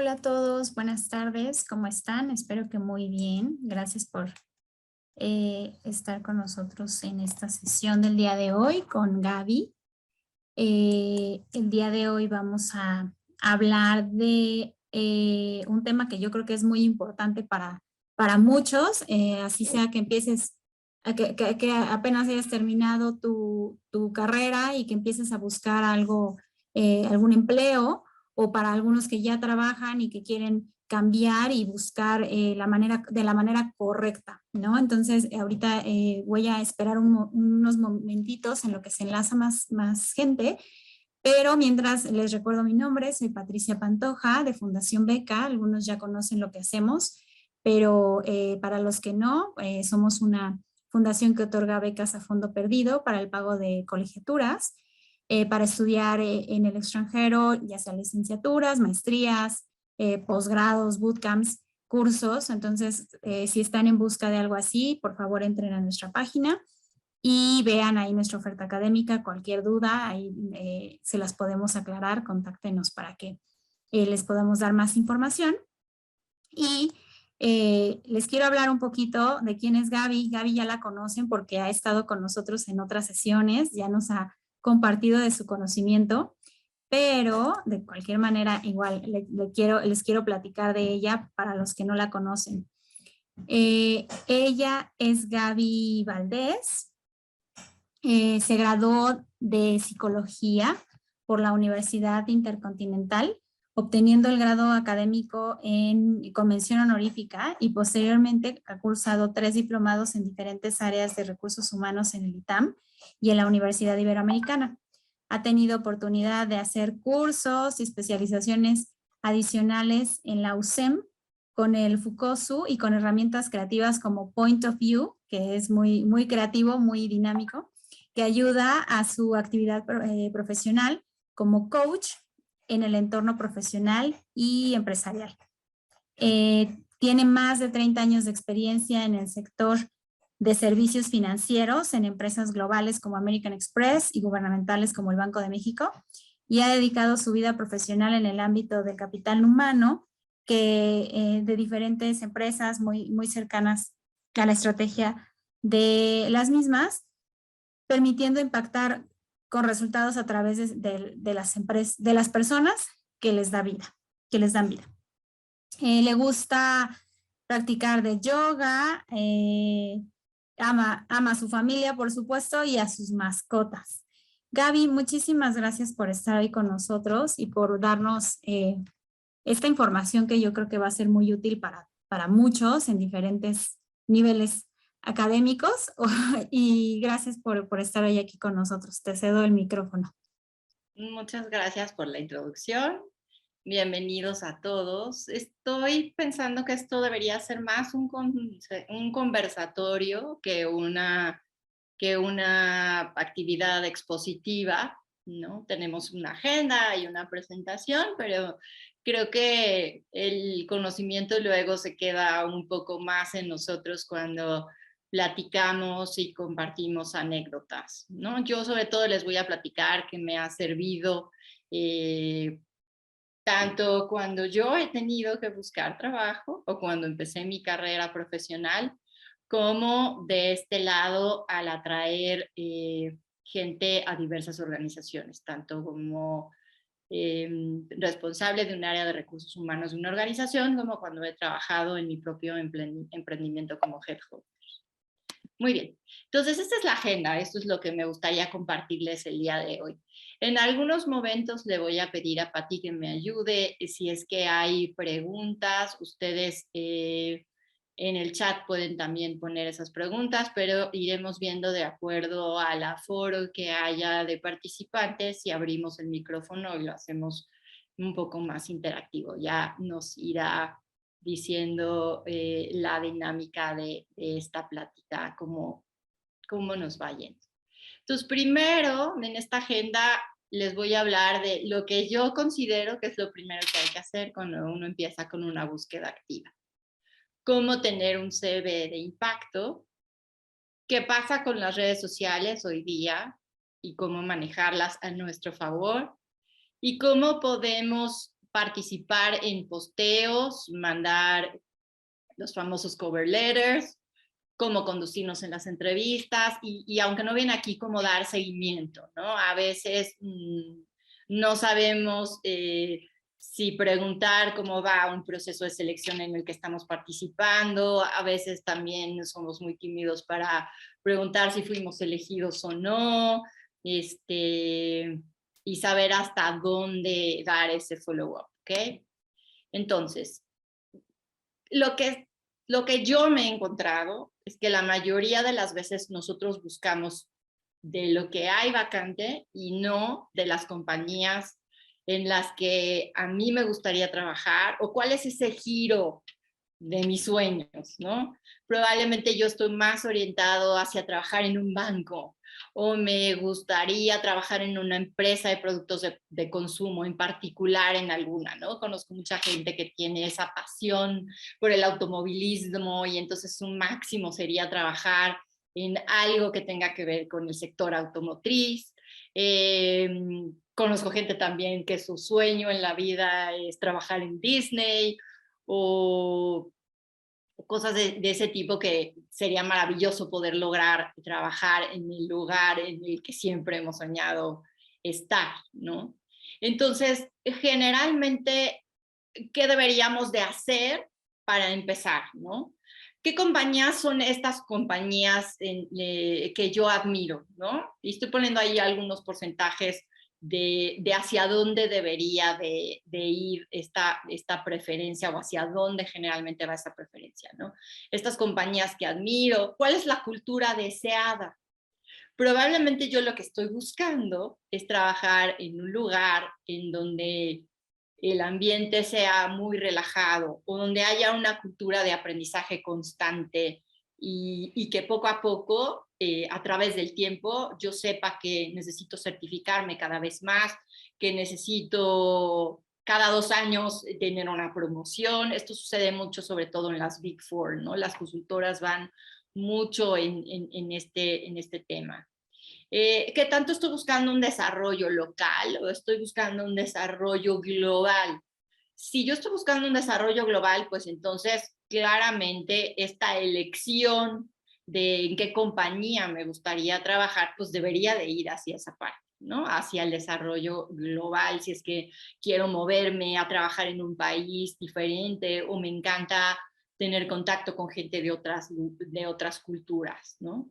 Hola a todos, buenas tardes, ¿cómo están? Espero que muy bien. Gracias por estar con nosotros en esta sesión del día de hoy con Gaby. El día de hoy vamos a hablar de un tema que yo creo que es muy importante para muchos, así sea que empieces, que apenas hayas terminado tu carrera y que empieces a buscar algo, algún empleo, o para algunos que ya trabajan y que quieren cambiar y buscar de la manera correcta, ¿no? Entonces, ahorita voy a esperar unos momentitos en lo que se enlaza más gente, pero mientras les recuerdo mi nombre, soy Patricia Pantoja de Fundación Beca, algunos ya conocen lo que hacemos, pero para los que no, somos una fundación que otorga becas a fondo perdido para el pago de colegiaturas, para estudiar en el extranjero, ya sea licenciaturas, maestrías, posgrados, bootcamps, cursos. Entonces, si están en busca de algo así, por favor entren a nuestra página y vean ahí nuestra oferta académica. Cualquier duda, ahí se las podemos aclarar, contáctenos para que les podamos dar más información. Y les quiero hablar un poquito de quién es Gaby. Gaby ya la conocen porque ha estado con nosotros en otras sesiones, ya nos ha compartido de su conocimiento, pero de cualquier manera igual les quiero platicar de ella para los que no la conocen. Ella es Gaby Valdés. Se graduó de psicología por la Universidad Intercontinental, obteniendo el grado académico en convención honorífica, y posteriormente ha cursado 3 diplomados en diferentes áreas de recursos humanos en el ITAM y en la Universidad Iberoamericana. Ha tenido oportunidad de hacer cursos y especializaciones adicionales en la USEM con el FUCOSU y con herramientas creativas como Point of View, que es muy creativo, muy dinámico, que ayuda a su actividad profesional como coach en el entorno profesional y empresarial. Tiene más de 30 años de experiencia en el sector de servicios financieros en empresas globales como American Express y gubernamentales como el Banco de México, y ha dedicado su vida profesional en el ámbito del capital humano, de diferentes empresas muy cercanas a la estrategia de las mismas, permitiendo impactar con resultados a través de las empresas, de las personas que les da vida, que les dan vida. Le gusta practicar de yoga, ama a su familia, por supuesto, y a sus mascotas. Gaby, muchísimas gracias por estar ahí con nosotros y por darnos esta información que yo creo que va a ser muy útil para muchos en diferentes niveles académicos. Y gracias por estar hoy aquí con nosotros. Te cedo el micrófono. Muchas gracias por la introducción. Bienvenidos a todos. Estoy pensando que esto debería ser más un conversatorio que una actividad expositiva, ¿no? Tenemos una agenda y una presentación, pero creo que el conocimiento luego se queda un poco más en nosotros cuando platicamos y compartimos anécdotas, ¿no? Yo sobre todo les voy a platicar que me ha servido tanto cuando yo he tenido que buscar trabajo o cuando empecé mi carrera profesional, como de este lado al atraer gente a diversas organizaciones, tanto como responsable de un área de recursos humanos de una organización, como cuando he trabajado en mi propio emprendimiento como headhunter. Muy bien, entonces esta es la agenda, esto es lo que me gustaría compartirles el día de hoy. En algunos momentos le voy a pedir a Pati que me ayude, si es que hay preguntas, ustedes en el chat pueden también poner esas preguntas, pero iremos viendo de acuerdo al aforo que haya de participantes si abrimos el micrófono y lo hacemos un poco más interactivo. Ya nos irá diciendo la dinámica de esta plática, cómo nos va yendo. Entonces, primero, en esta agenda les voy a hablar de lo que yo considero que es lo primero que hay que hacer cuando uno empieza con una búsqueda activa. Cómo tener un CV de impacto, qué pasa con las redes sociales hoy día y cómo manejarlas a nuestro favor, y cómo podemos participar en posteos, mandar los famosos cover letters, cómo conducirnos en las entrevistas y aunque no viene aquí, cómo dar seguimiento, ¿no? A veces no sabemos si preguntar cómo va un proceso de selección en el que estamos participando, a veces también somos muy tímidos para preguntar si fuimos elegidos o no, y saber hasta dónde dar ese follow-up, ¿ok? Entonces, lo que yo me he encontrado es que la mayoría de las veces nosotros buscamos de lo que hay vacante y no de las compañías en las que a mí me gustaría trabajar o cuál es ese giro de mis sueños, ¿no? Probablemente yo estoy más orientado hacia trabajar en un banco o me gustaría trabajar en una empresa de productos de consumo, en particular en alguna, ¿no? Conozco mucha gente que tiene esa pasión por el automovilismo y entonces su máximo sería trabajar en algo que tenga que ver con el sector automotriz. Conozco gente también que su sueño en la vida es trabajar en Disney o cosas de ese tipo que sería maravilloso poder lograr trabajar en el lugar en el que siempre hemos soñado estar, ¿no? Entonces, generalmente, ¿qué deberíamos de hacer para empezar, ¿no? ¿Qué compañías son estas compañías que yo admiro, ¿no? Y estoy poniendo ahí algunos porcentajes de hacia dónde debería de ir esta preferencia o hacia dónde generalmente va esta preferencia, ¿no? Estas compañías que admiro, ¿cuál es la cultura deseada? Probablemente yo lo que estoy buscando es trabajar en un lugar en donde el ambiente sea muy relajado o donde haya una cultura de aprendizaje constante y que poco a poco, a través del tiempo, yo sepa que necesito certificarme cada vez más, que necesito cada 2 años tener una promoción. Esto sucede mucho, sobre todo en las Big Four, ¿no? Las consultoras van mucho en este tema. ¿Qué tanto estoy buscando un desarrollo local o estoy buscando un desarrollo global? Si yo estoy buscando un desarrollo global, pues entonces claramente esta elección de en qué compañía me gustaría trabajar, pues debería de ir hacia esa parte, ¿no? Hacia el desarrollo global, si es que quiero moverme a trabajar en un país diferente o me encanta tener contacto con gente de otras culturas, ¿no?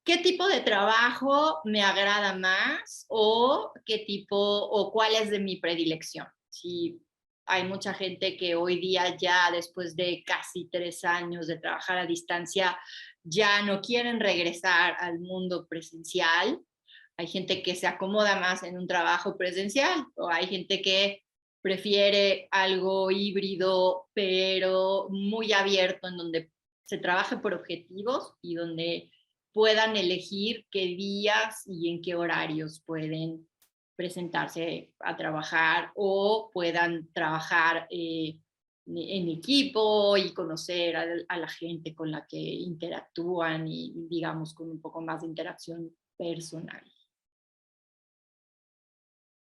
¿Qué tipo de trabajo me agrada más o qué tipo o cuál es de mi predilección? Si hay mucha gente que hoy día ya después de casi 3 años de trabajar a distancia ya no quieren regresar al mundo presencial. Hay gente que se acomoda más en un trabajo presencial o hay gente que prefiere algo híbrido pero muy abierto en donde se trabaje por objetivos y donde puedan elegir qué días y en qué horarios pueden presentarse a trabajar o puedan trabajar en equipo y conocer a la gente con la que interactúan y digamos con un poco más de interacción personal.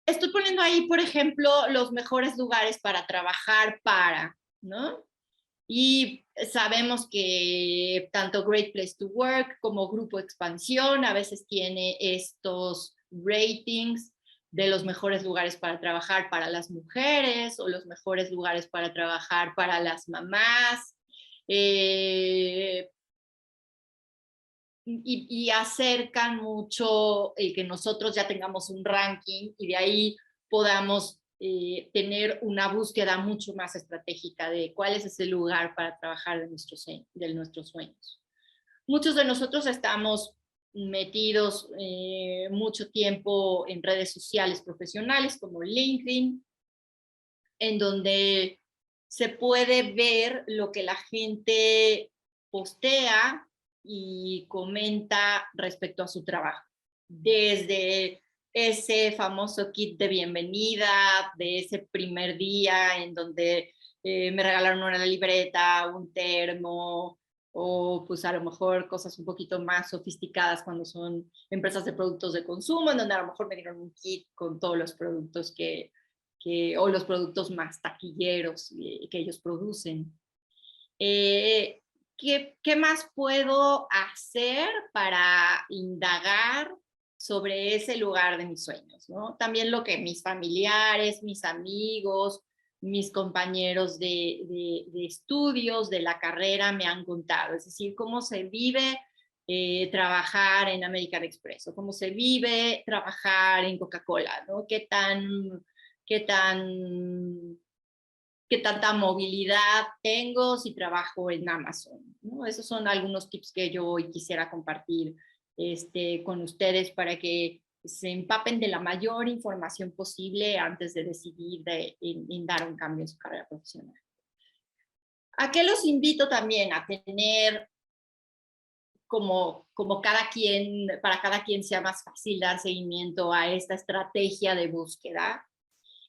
Estoy poniendo ahí, por ejemplo, los mejores lugares para trabajar ¿no? Y sabemos que tanto Great Place to Work como Grupo Expansión a veces tiene estos ratings de los mejores lugares para trabajar para las mujeres o los mejores lugares para trabajar para las mamás. Y acercan mucho el que nosotros ya tengamos un ranking y de ahí podamos tener una búsqueda mucho más estratégica de cuál es ese lugar para trabajar de nuestros sueños. Muchos de nosotros estamos metidos mucho tiempo en redes sociales profesionales como LinkedIn, en donde se puede ver lo que la gente postea y comenta respecto a su trabajo. Desde ese famoso kit de bienvenida, de ese primer día en donde me regalaron una libreta, un termo, o pues a lo mejor cosas un poquito más sofisticadas cuando son empresas de productos de consumo, en donde a lo mejor me dieron un kit con todos los productos que o los productos más taquilleros que ellos producen. ¿Qué más puedo hacer para indagar sobre ese lugar de mis sueños, ¿no? También lo que mis familiares, mis amigos, mis compañeros de estudios, de la carrera me han contado, es decir, cómo se vive trabajar en American Express, o cómo se vive trabajar en Coca-Cola, ¿no? ¿Qué tanta movilidad tengo si trabajo en Amazon, ¿no? Esos son algunos tips que yo hoy quisiera compartir con ustedes para que se empapen de la mayor información posible antes de decidir en dar un cambio en su carrera profesional. ¿A qué los invito también? A tener como para cada quien sea más fácil dar seguimiento a esta estrategia de búsqueda,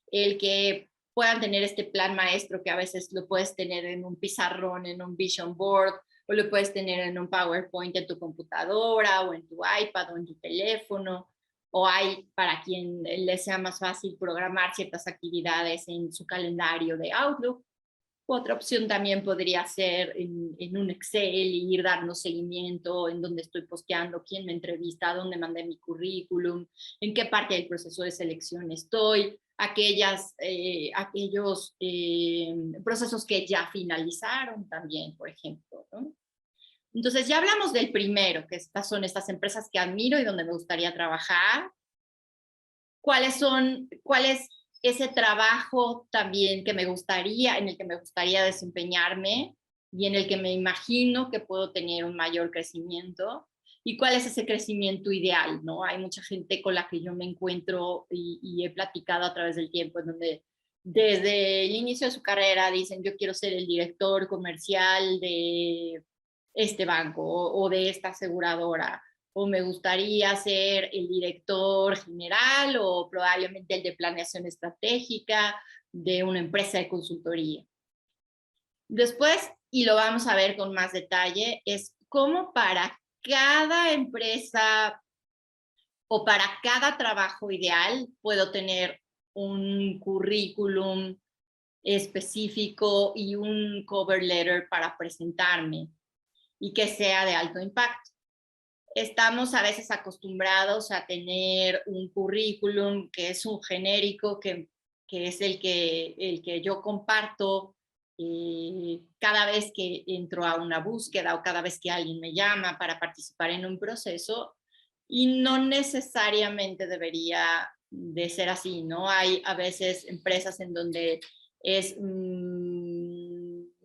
el que puedan tener este plan maestro que a veces lo puedes tener en un pizarrón, en un vision board, o lo puedes tener en un PowerPoint en tu computadora, o en tu iPad, o en tu teléfono, o hay para quien les sea más fácil programar ciertas actividades en su calendario de Outlook. Otra opción también podría ser en un Excel y ir dando seguimiento en dónde estoy posteando, quién me entrevista, dónde mandé mi currículum, en qué parte del proceso de selección estoy, aquellos procesos que ya finalizaron también, por ejemplo, ¿no? Entonces ya hablamos del primero, que son estas empresas que admiro y donde me gustaría trabajar. ¿Cuál es ese trabajo también en el que me gustaría desempeñarme y en el que me imagino que puedo tener un mayor crecimiento? ¿Y cuál es ese crecimiento ideal, no? Hay mucha gente con la que yo me encuentro y he platicado a través del tiempo, en donde desde el inicio de su carrera dicen, yo quiero ser el director comercial de este banco o de esta aseguradora, o me gustaría ser el director general o probablemente el de planeación estratégica de una empresa de consultoría. Después, y lo vamos a ver con más detalle, es cómo para cada empresa o para cada trabajo ideal puedo tener un currículum específico y un cover letter para presentarme y que sea de alto impacto. Estamos a veces acostumbrados a tener un currículum que es un genérico, que es el que yo comparto cada vez que entro a una búsqueda o cada vez que alguien me llama para participar en un proceso, y no necesariamente debería de ser así, ¿no? Hay a veces empresas en donde es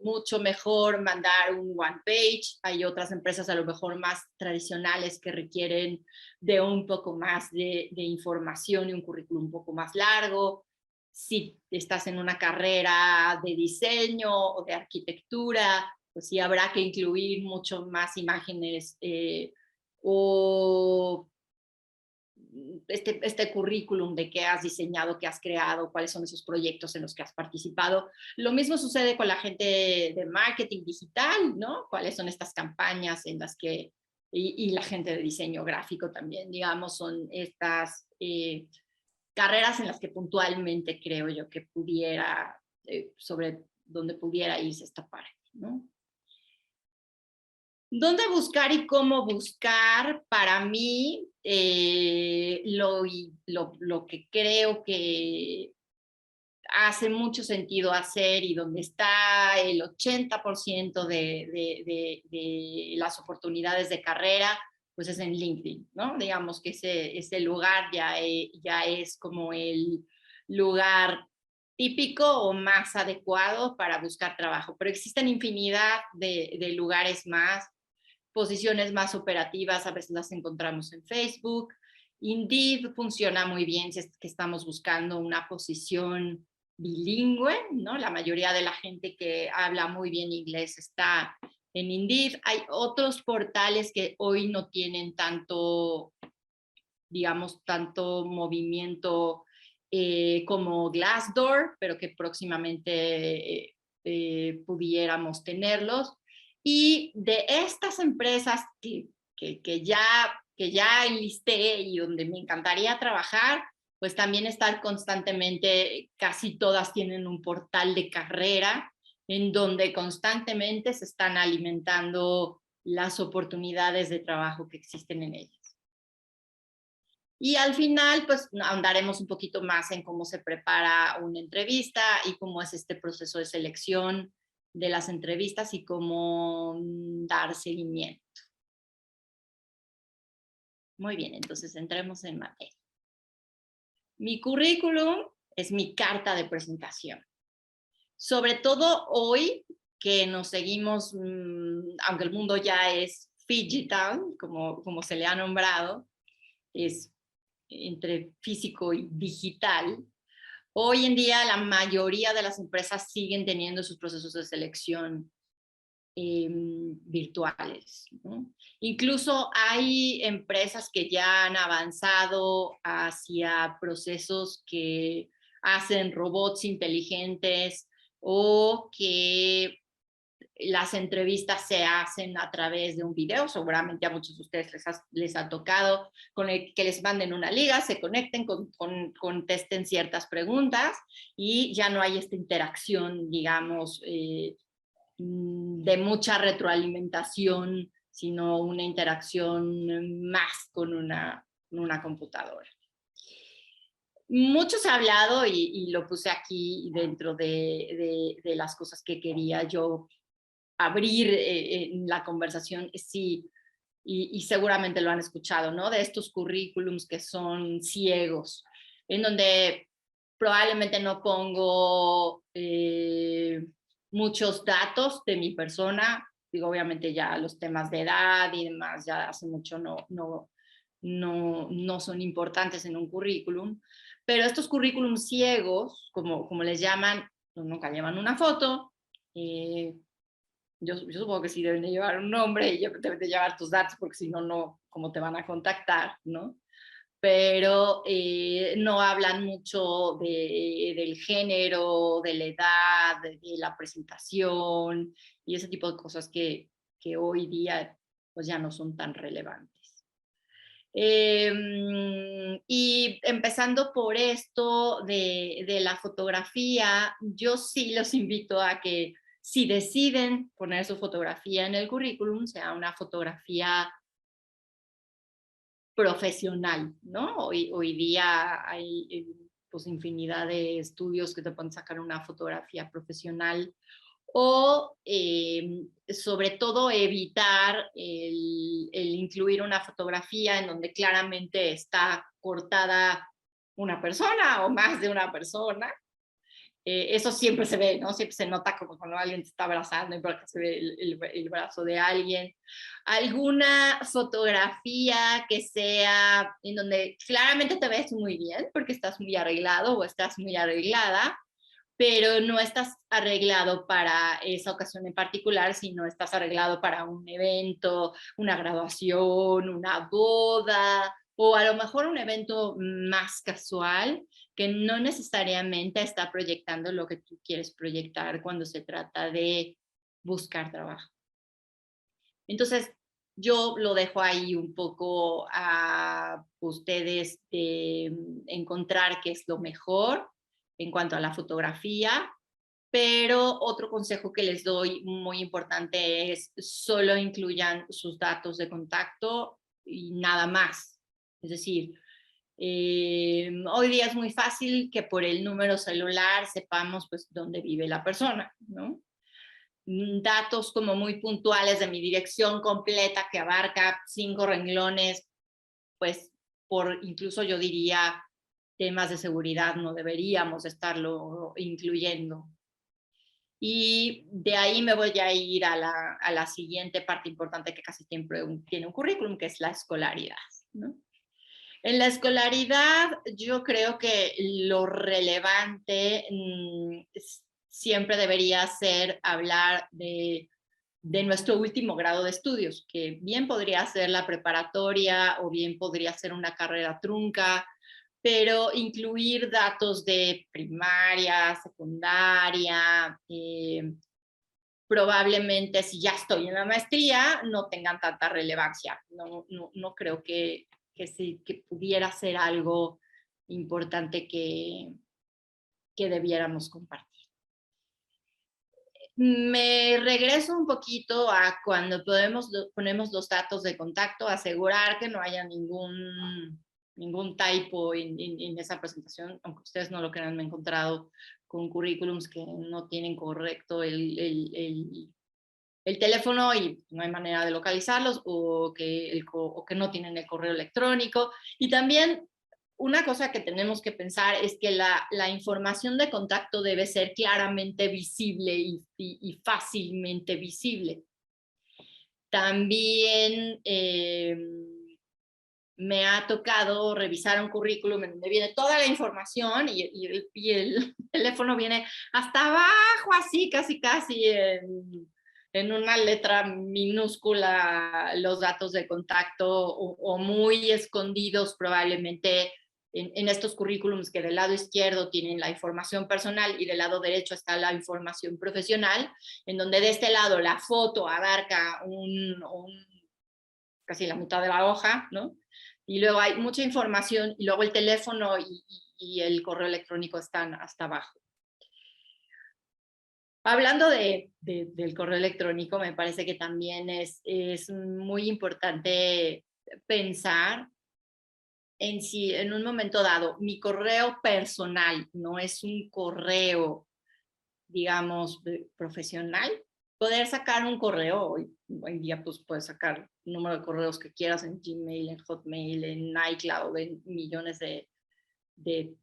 mucho mejor mandar un one page, hay otras empresas a lo mejor más tradicionales que requieren de un poco más de información y un currículum un poco más largo. Si estás en una carrera de diseño o de arquitectura, pues sí habrá que incluir mucho más imágenes o este currículum de qué has diseñado, qué has creado, cuáles son esos proyectos en los que has participado. Lo mismo sucede con la gente de marketing digital, ¿no? ¿Cuáles son estas campañas en las que, y la gente de diseño gráfico también, digamos, son estas carreras en las que puntualmente creo yo que pudiera, sobre donde pudiera irse esta parte, ¿no? ¿Dónde buscar y cómo buscar? Para mí, lo que creo que hace mucho sentido hacer y donde está el 80% de las oportunidades de carrera, pues es en LinkedIn, ¿no? Digamos que ese lugar ya es como el lugar típico o más adecuado para buscar trabajo, pero existen infinidad de lugares más, posiciones más operativas, a veces las encontramos en Facebook. Indeed funciona muy bien si es que estamos buscando una posición bilingüe, ¿no? La mayoría de la gente que habla muy bien inglés está en Indeed. Hay otros portales que hoy no tienen tanto, digamos, tanto movimiento como Glassdoor, pero que próximamente pudiéramos tenerlos. Y de estas empresas que ya enlisté y donde me encantaría trabajar, pues también estar constantemente, casi todas tienen un portal de carrera en donde constantemente se están alimentando las oportunidades de trabajo que existen en ellas. Y al final, pues ahondaremos un poquito más en cómo se prepara una entrevista y cómo es este proceso de selección de las entrevistas y cómo dar seguimiento. Muy bien, entonces entremos en materia. Mi currículum es mi carta de presentación. Sobre todo hoy que nos seguimos, aunque el mundo ya es digital, como se le ha nombrado, es entre físico y digital. Hoy en día la mayoría de las empresas siguen teniendo sus procesos de selección virtuales, ¿no? Incluso hay empresas que ya han avanzado hacia procesos que hacen robots inteligentes o que las entrevistas se hacen a través de un video. Seguramente a muchos de ustedes les ha tocado con el que les manden una liga, se conecten, contesten ciertas preguntas y ya no hay esta interacción, digamos, de mucha retroalimentación, sino una interacción más con una computadora. Mucho se ha hablado y lo puse aquí dentro de las cosas que quería yo abrir en la conversación, sí, y seguramente lo han escuchado, ¿no? De estos currículums que son ciegos, en donde probablemente no pongo muchos datos de mi persona. Digo, obviamente ya los temas de edad y demás ya hace mucho no son importantes en un currículum, pero estos currículums ciegos, como les llaman, nunca llevan una foto. Yo supongo que sí deben de llevar un nombre y deben de llevar tus datos, porque si no, ¿cómo te van a contactar, no? Pero no hablan mucho del género, de la edad, de la presentación y ese tipo de cosas que hoy día pues ya no son tan relevantes. Y empezando por esto de la fotografía, yo sí los invito a que si deciden poner su fotografía en el currículum, sea una fotografía profesional, ¿no? Hoy día hay pues infinidad de estudios que te pueden sacar una fotografía profesional o sobre todo evitar el incluir una fotografía en donde claramente está cortada una persona o más de una persona. Eso siempre se ve, ¿no? Siempre se nota como cuando alguien te está abrazando y por se ve el brazo de alguien. Alguna fotografía que sea en donde claramente te ves muy bien porque estás muy arreglado o estás muy arreglada, pero no estás arreglado para esa ocasión en particular, sino estás arreglado para un evento, una graduación, una boda, o a lo mejor un evento más casual que no necesariamente está proyectando lo que tú quieres proyectar cuando se trata de buscar trabajo. Entonces, yo lo dejo ahí un poco a ustedes de encontrar qué es lo mejor en cuanto a la fotografía, pero otro consejo que les doy muy importante es solo incluyan sus datos de contacto y nada más. Es decir, hoy día es muy fácil que por el número celular sepamos pues dónde vive la persona, ¿no? Datos como muy puntuales de mi dirección completa que abarca 5 renglones, pues por incluso yo diría temas de seguridad no deberíamos estarlo incluyendo. Y de ahí me voy a ir a la siguiente parte importante que casi siempre tiene un currículum, que es la escolaridad, ¿no? En la escolaridad yo creo que lo relevante siempre debería ser hablar de nuestro último grado de estudios, que bien podría ser la preparatoria o bien podría ser una carrera trunca, pero incluir datos de primaria, secundaria, probablemente si ya estoy en la maestría no tengan tanta relevancia. No creo que pudiera ser algo importante que debiéramos compartir. Me regreso un poquito a cuando ponemos los datos de contacto, asegurar que no haya ningún typo en esa presentación, aunque ustedes no lo crean, me he encontrado con currículums que no tienen correcto el teléfono y no hay manera de localizarlos, o que no tienen el correo electrónico. Y también una cosa que tenemos que pensar es que la información de contacto debe ser claramente visible y fácilmente visible. También me ha tocado revisar un currículum en donde viene toda la información y el teléfono viene hasta abajo, así, casi en una letra minúscula, los datos de contacto, o muy escondidos probablemente en estos currículums, que del lado izquierdo tienen la información personal y del lado derecho está la información profesional, en donde de este lado la foto abarca casi la mitad de la hoja, ¿no? Y luego hay mucha información, y luego el teléfono y el correo electrónico están hasta abajo. Hablando del correo electrónico, me parece que también es muy importante pensar en si en un momento dado mi correo personal no es un correo, digamos, profesional, poder sacar un correo. Hoy en día pues puedes sacar el número de correos que quieras en Gmail, en Hotmail, en iCloud, en millones de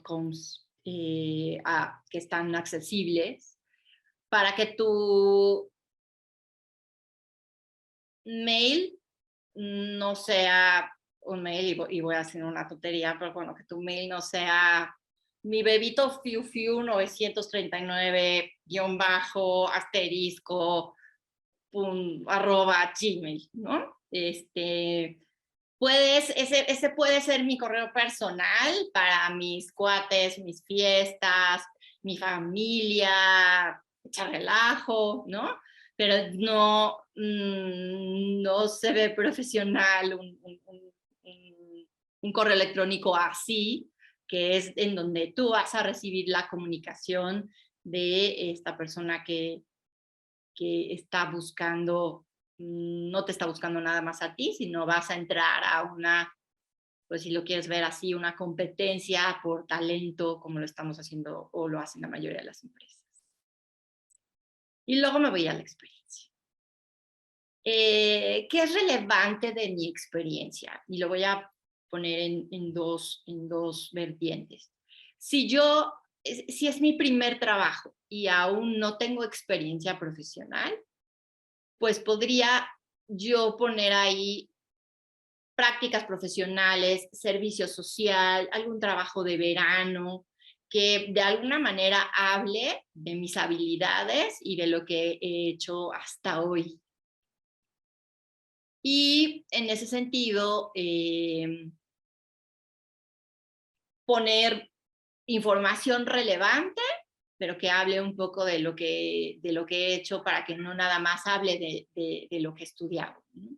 .coms que están accesibles, para que tu mail no sea un mail, y voy a hacer una tontería, pero bueno, que tu mail no sea mi bebito fiu fiu 939 _ @gmail, ¿no? Ese puede ser mi correo personal para mis cuates, mis fiestas, mi familia, echar relajo, ¿no? Pero no se ve profesional un correo electrónico así, que es en donde tú vas a recibir la comunicación de esta persona que está buscando, no te está buscando nada más a ti, sino vas a entrar a una, pues si lo quieres ver así, una competencia por talento, como lo estamos haciendo o lo hacen la mayoría de las empresas. Y luego me voy a la experiencia. ¿Qué es relevante de mi experiencia? Y lo voy a poner en dos vertientes. Si es mi primer trabajo y aún no tengo experiencia profesional, pues podría yo poner ahí prácticas profesionales, servicio social, algún trabajo de verano, que de alguna manera hable de mis habilidades y de lo que he hecho hasta hoy. Y en ese sentido, poner información relevante, pero que hable un poco de lo que he hecho, para que no nada más hable de lo que he estudiado, ¿no?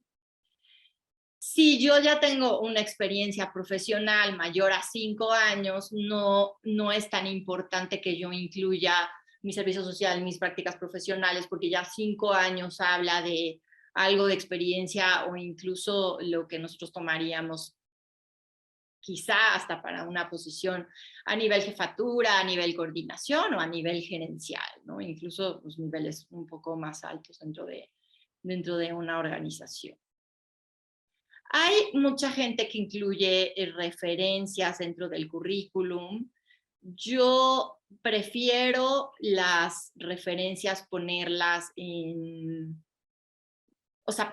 Si yo ya tengo una experiencia profesional mayor a 5 años, no es tan importante que yo incluya mi servicio social, mis prácticas profesionales, porque ya 5 años habla de algo de experiencia, o incluso lo que nosotros tomaríamos quizá hasta para una posición a nivel jefatura, a nivel coordinación o a nivel gerencial, ¿no? Incluso los niveles un poco más altos dentro de una organización. Hay mucha gente que incluye referencias dentro del currículum. Yo prefiero las referencias ponerlas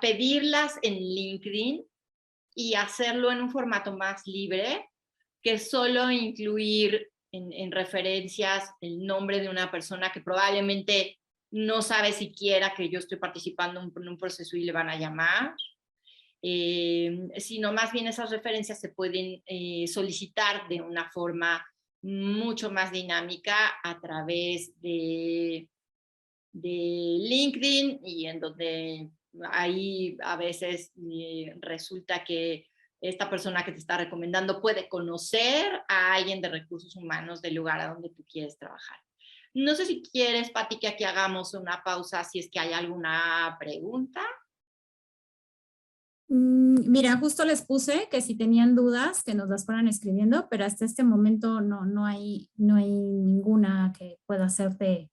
pedirlas en LinkedIn y hacerlo en un formato más libre, que solo incluir en referencias el nombre de una persona que probablemente no sabe siquiera que yo estoy participando en un proceso y le van a llamar. Sino más bien esas referencias se pueden solicitar de una forma mucho más dinámica a través de LinkedIn, y en donde ahí a veces resulta que esta persona que te está recomendando puede conocer a alguien de recursos humanos del lugar a donde tú quieres trabajar. No sé si quieres, Pati, que aquí hagamos una pausa si es que hay alguna pregunta. Mira, justo les puse que si tenían dudas que nos las fueran escribiendo, pero hasta este momento no hay ninguna que pueda hacerte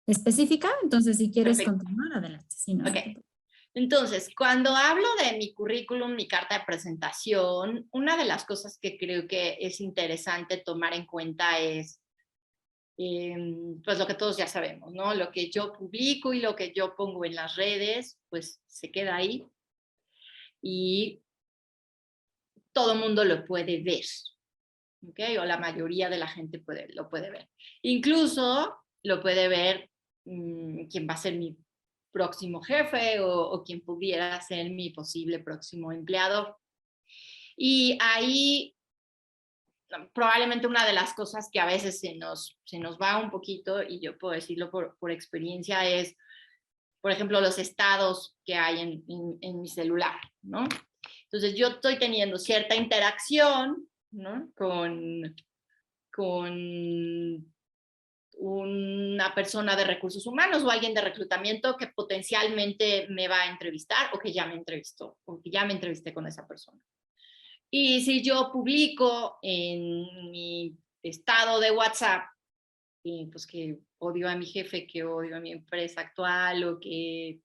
específica. Entonces, si quieres Perfecto. continuar, adelante. Si no, no te Ok. Entonces, cuando hablo de mi currículum, mi carta de presentación, una de las cosas que creo que es interesante tomar en cuenta es pues lo que todos ya sabemos, ¿no? Lo que yo publico y lo que yo pongo en las redes, pues se queda ahí y todo el mundo lo puede ver, ¿ok? O la mayoría de la gente lo puede ver. Incluso lo puede ver quien va a ser mi próximo jefe o quien pudiera ser mi posible próximo empleador. Y ahí probablemente una de las cosas que a veces se nos va un poquito, y yo puedo decirlo por experiencia, es, por ejemplo, los estados que hay en mi celular, ¿no? Entonces yo estoy teniendo cierta interacción, ¿no? con una persona de recursos humanos o alguien de reclutamiento que potencialmente me va a entrevistar o que ya me entrevistó o que ya me entrevisté con esa persona. Y si yo publico en mi estado de WhatsApp, pues que odio a mi jefe, que odio a mi empresa actual, o que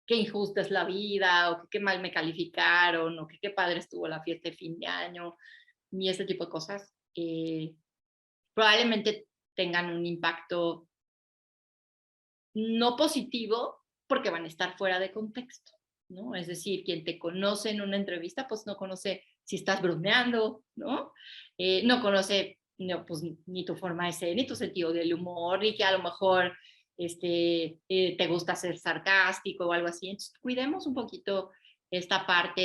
qué injusta es la vida, o que qué mal me calificaron, o que qué padre estuvo la fiesta de fin de año, y ese tipo de cosas, probablemente tengan un impacto no positivo porque van a estar fuera de contexto, ¿no? Es decir, quien te conoce en una entrevista, pues no conoce si estás bromeando, ¿no? No conoce pues, ni tu forma de ser, ni tu sentido del humor, ni que a lo mejor te gusta ser sarcástico o algo así. Entonces, cuidemos un poquito esta parte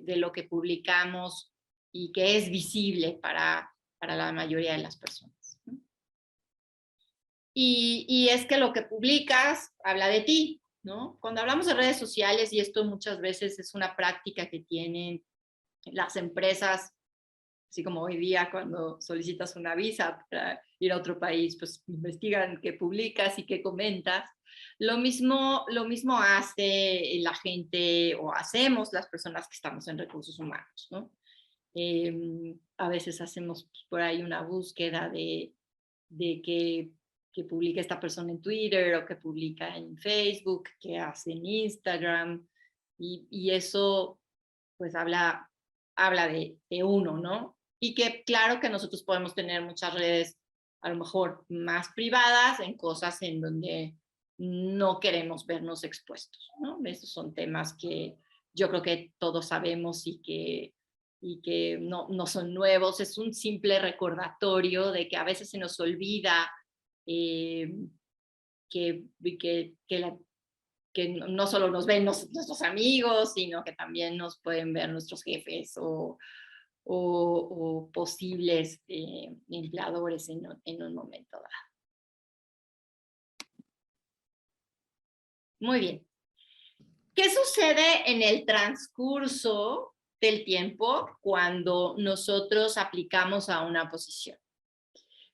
de lo que publicamos y que es visible para la mayoría de las personas, ¿no? Y es que lo que publicas habla de ti, ¿no? Cuando hablamos de redes sociales, y esto muchas veces es una práctica que tienen las empresas, así como hoy día cuando solicitas una visa para ir a otro país, pues investigan qué publicas y qué comentas. Lo mismo hace la gente o hacemos las personas que estamos en recursos humanos, ¿no? A veces hacemos pues, por ahí una búsqueda de que publica esta persona en Twitter o que publica en Facebook, que hace en Instagram, y eso pues habla de uno, ¿no? Y que claro que nosotros podemos tener muchas redes a lo mejor más privadas en cosas en donde no queremos vernos expuestos, ¿no? Esos son temas que yo creo que todos sabemos y que no son nuevos, es un simple recordatorio de que a veces se nos olvida eh, que no solo nos ven nuestros amigos, sino que también nos pueden ver nuestros jefes o posibles empleadores en un momento dado. Muy bien. ¿Qué sucede en el transcurso del tiempo cuando nosotros aplicamos a una posición?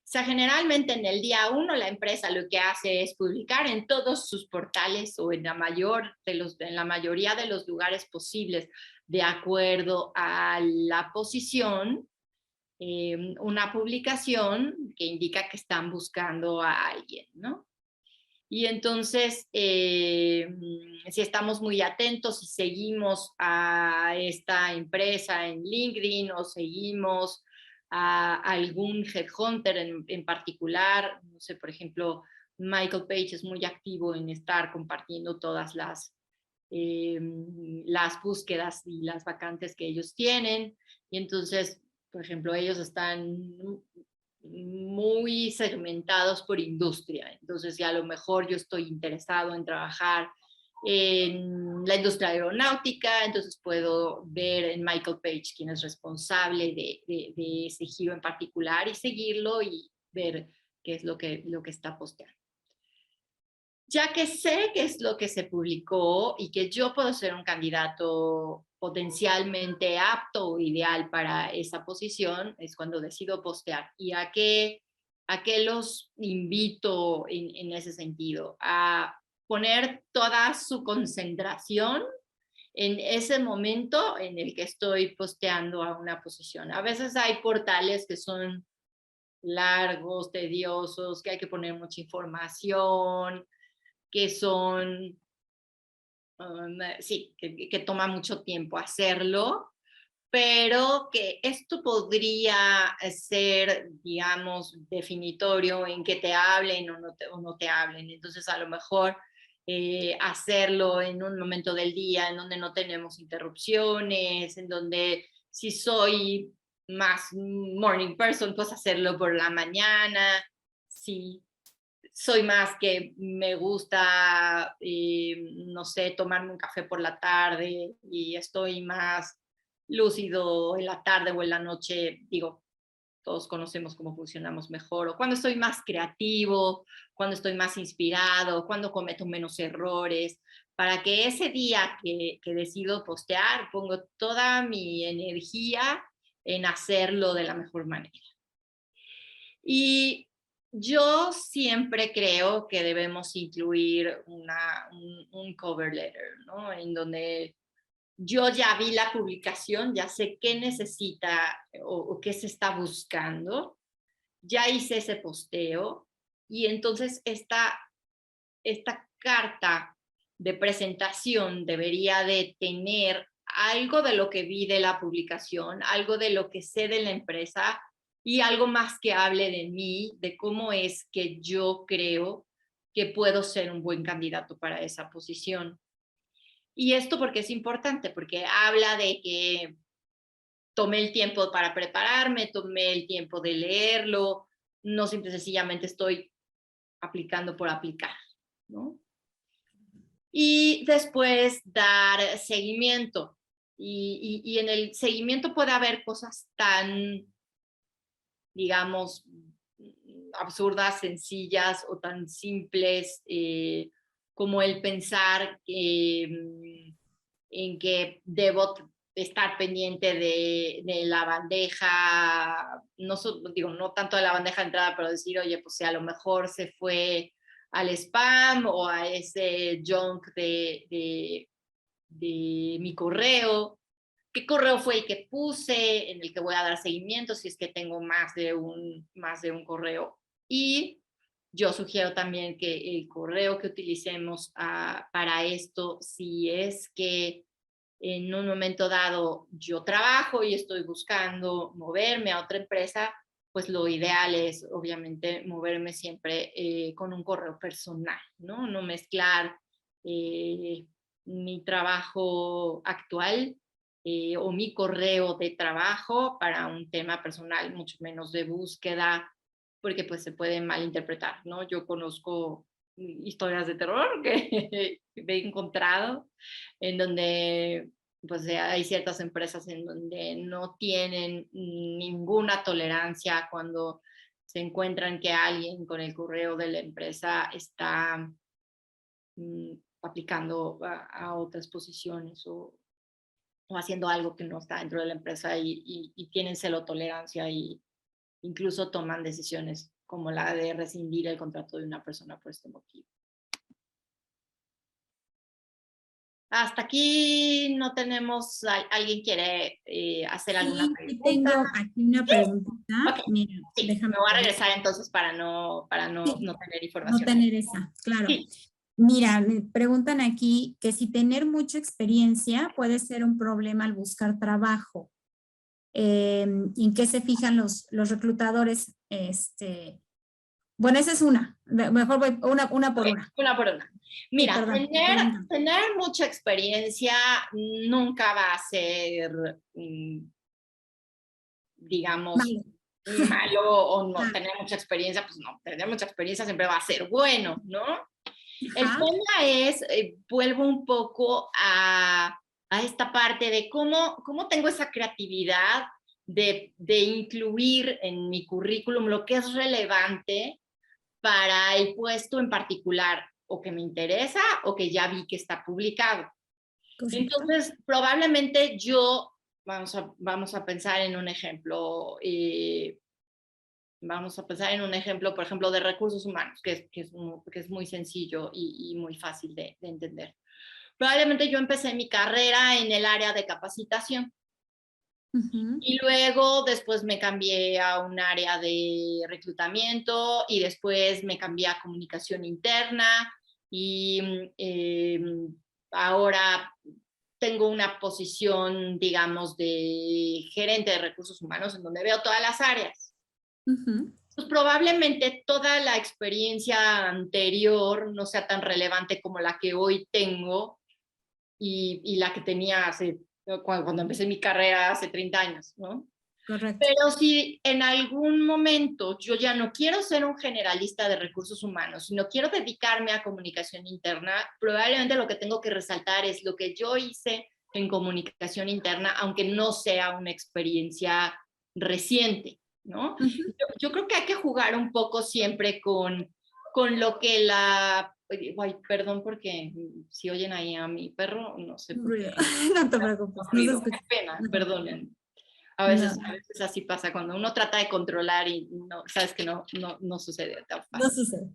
O sea, generalmente en el día 1 la empresa lo que hace es publicar en todos sus portales o en la mayoría de los lugares posibles de acuerdo a la posición, una publicación que indica que están buscando a alguien, ¿no? Y entonces, si estamos muy atentos y seguimos a esta empresa en LinkedIn o seguimos a algún headhunter en particular, no sé, por ejemplo, Michael Page es muy activo en estar compartiendo todas las búsquedas y las vacantes que ellos tienen. Y entonces, por ejemplo, ellos están muy segmentados por industria. Entonces, ya a lo mejor yo estoy interesado en trabajar en la industria aeronáutica, entonces puedo ver en Michael Page quién es responsable de ese giro en particular y seguirlo y ver qué es lo que está posteando. Ya que sé qué es lo que se publicó y que yo puedo ser un candidato potencialmente apto o ideal para esa posición, es cuando decido postear. ¿Y a qué los invito en ese sentido? A poner toda su concentración en ese momento en el que estoy posteando a una posición. A veces hay portales que son largos, tediosos, que hay que poner mucha información, que son, sí, que toma mucho tiempo hacerlo, pero que esto podría ser, digamos, definitorio en que te hablen o no te hablen. Entonces, a lo mejor hacerlo en un momento del día en donde no tenemos interrupciones, en donde si soy más morning person, pues hacerlo por la mañana. Si soy más que me gusta, no sé, tomarme un café por la tarde y estoy más lúcido en la tarde o en la noche, digo, todos conocemos cómo funcionamos mejor, o cuando estoy más creativo, cuando estoy más inspirado, cuando cometo menos errores, para que ese día que decido postear, pongo toda mi energía en hacerlo de la mejor manera. Y yo siempre creo que debemos incluir un cover letter, ¿no? En donde yo ya vi la publicación, ya sé qué necesita o qué se está buscando, ya hice ese posteo y entonces esta carta de presentación debería de tener algo de lo que vi de la publicación, algo de lo que sé de la empresa y algo más que hable de mí, de cómo es que yo creo que puedo ser un buen candidato para esa posición. Y esto porque es importante, porque habla de que tomé el tiempo para prepararme, tomé el tiempo de leerlo, no simple sencillamente estoy aplicando por aplicar, ¿no? Y después dar seguimiento. Y en el seguimiento puede haber cosas tan, digamos, absurdas, sencillas o tan simples como el pensar en que debo estar pendiente de la bandeja, no, digo, no tanto de la bandeja de entrada, pero decir, oye, pues si a lo mejor se fue al spam o a ese junk de mi correo, qué correo fue el que puse, en el que voy a dar seguimiento si es que tengo más de un correo. Y yo sugiero también que el correo que utilicemos para esto, si es que en un momento dado yo trabajo y estoy buscando moverme a otra empresa, pues lo ideal es obviamente moverme siempre con un correo personal, ¿no? No mezclar mi trabajo actual o mi correo de trabajo para un tema personal, mucho menos de búsqueda, porque pues se puede malinterpretar, ¿no? Yo conozco historias de terror que he encontrado en donde pues hay ciertas empresas en donde no tienen ninguna tolerancia cuando se encuentran que alguien con el correo de la empresa está aplicando a otras posiciones o haciendo algo que no está dentro de la empresa y tienen celo tolerancia y incluso toman decisiones como la de rescindir el contrato de una persona por este motivo. Hasta aquí no tenemos, ¿alguien quiere hacer alguna Sí, pregunta? tengo aquí una preguntita. Ok, Mira, sí, déjame me voy a ver. regresar entonces para no Sí, tener no información. tener esa, claro. Sí, Mira, me preguntan aquí que si tener mucha experiencia puede ser un problema al buscar trabajo. ¿Y en qué se fijan los reclutadores? Bueno, esa es una. Mejor voy una por ok, una. una por una. Sí, Mira, perdón, te preguntan. tener mucha experiencia nunca va a ser, digamos, Vale. malo o no. Ah, Tener mucha experiencia, pues no, tener mucha experiencia siempre va a ser bueno, ¿no? El ajá. tema es, vuelvo un poco a esta parte de cómo tengo esa creatividad de incluir en mi currículum lo que es relevante para el puesto en particular o que me interesa o que ya vi que está publicado. Correcto. Entonces, probablemente yo, vamos a pensar en un ejemplo, por ejemplo, de recursos humanos, que es muy sencillo y muy fácil de entender. Probablemente yo empecé mi carrera en el área de capacitación. Ujú, Y luego después me cambié a un área de reclutamiento y después me cambié a comunicación interna y ahora tengo una posición, digamos, de gerente de recursos humanos en donde veo todas las áreas. ujú. Pues probablemente toda la experiencia anterior no sea tan relevante como la que hoy tengo y la que tenía cuando empecé mi carrera hace 30 años, ¿no? Correcto. Pero si en algún momento yo ya no quiero ser un generalista de recursos humanos, sino quiero dedicarme a comunicación interna, probablemente lo que tengo que resaltar es lo que yo hice en comunicación interna, aunque no sea una experiencia reciente, ¿no? Ujú. Yo creo que hay que jugar un poco siempre con lo que Ay, perdón porque si oyen ahí a mi perro, no sé por Ruido. qué. No te preocupes, no se Ruido. Qué escucha. pena, No, perdonen. no, A veces así pasa cuando uno trata de controlar y no, sabes que no sucede tan no fácil. sucede.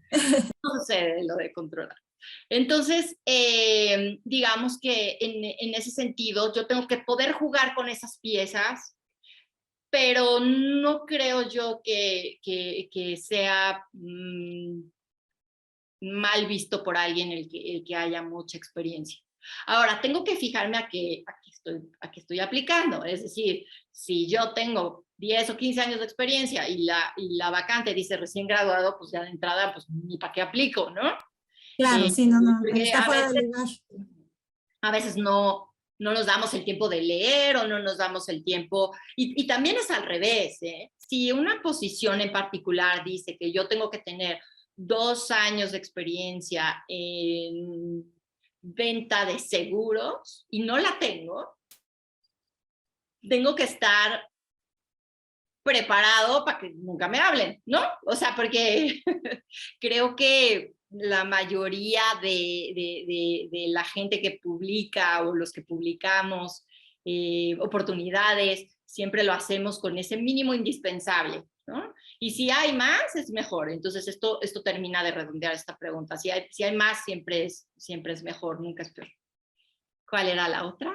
No sucede lo de controlar. Entonces, digamos que en ese sentido yo tengo que poder jugar con esas piezas, pero no creo yo que sea mal visto por alguien el que haya mucha experiencia. Ahora, tengo que fijarme a qué estoy aplicando. Es decir, si yo tengo 10 o 15 años de experiencia y la vacante dice recién graduado, pues ya de entrada, pues ni para qué aplico, ¿no? Claro, Eh, sí, no, no, porque está fuera del lugar. a veces no nos damos el tiempo de leer o no nos damos el tiempo, y también es al revés, ¿eh? Si una posición en particular dice que yo tengo que tener 2 años de experiencia en venta de seguros y no la tengo que estar preparado para que nunca me hablen, ¿no? O sea, porque creo que la mayoría de la gente que publica o los que publicamos oportunidades, siempre lo hacemos con ese mínimo indispensable, ¿no? Y si hay más, es mejor. Entonces, esto termina de redondear esta pregunta. Si hay más, siempre es mejor, nunca es peor. ¿Cuál era la otra?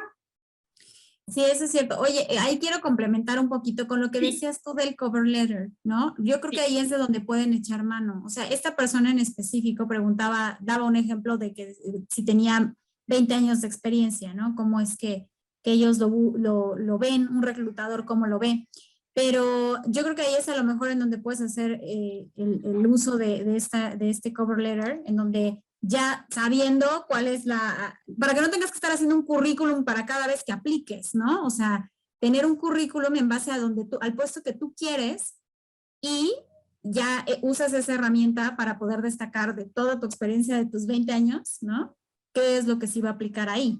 Sí, eso es cierto. Oye, ahí quiero complementar un poquito con lo que Sí, decías tú del cover letter, ¿no? Yo creo que sí. ahí es de donde pueden echar mano. O sea, esta persona en específico preguntaba, daba un ejemplo de que si tenía 20 años de experiencia, ¿no? Cómo es que ellos lo ven, un reclutador cómo lo ve. Pero yo creo que ahí es a lo mejor en donde puedes hacer el uso de este cover letter, en donde ya sabiendo cuál es para que no tengas que estar haciendo un currículum para cada vez que apliques, ¿no? O sea, tener un currículum en base a al puesto que tú quieres y ya usas esa herramienta para poder destacar de toda tu experiencia de tus 20 años, ¿no? ¿Qué es lo que se iba a aplicar ahí?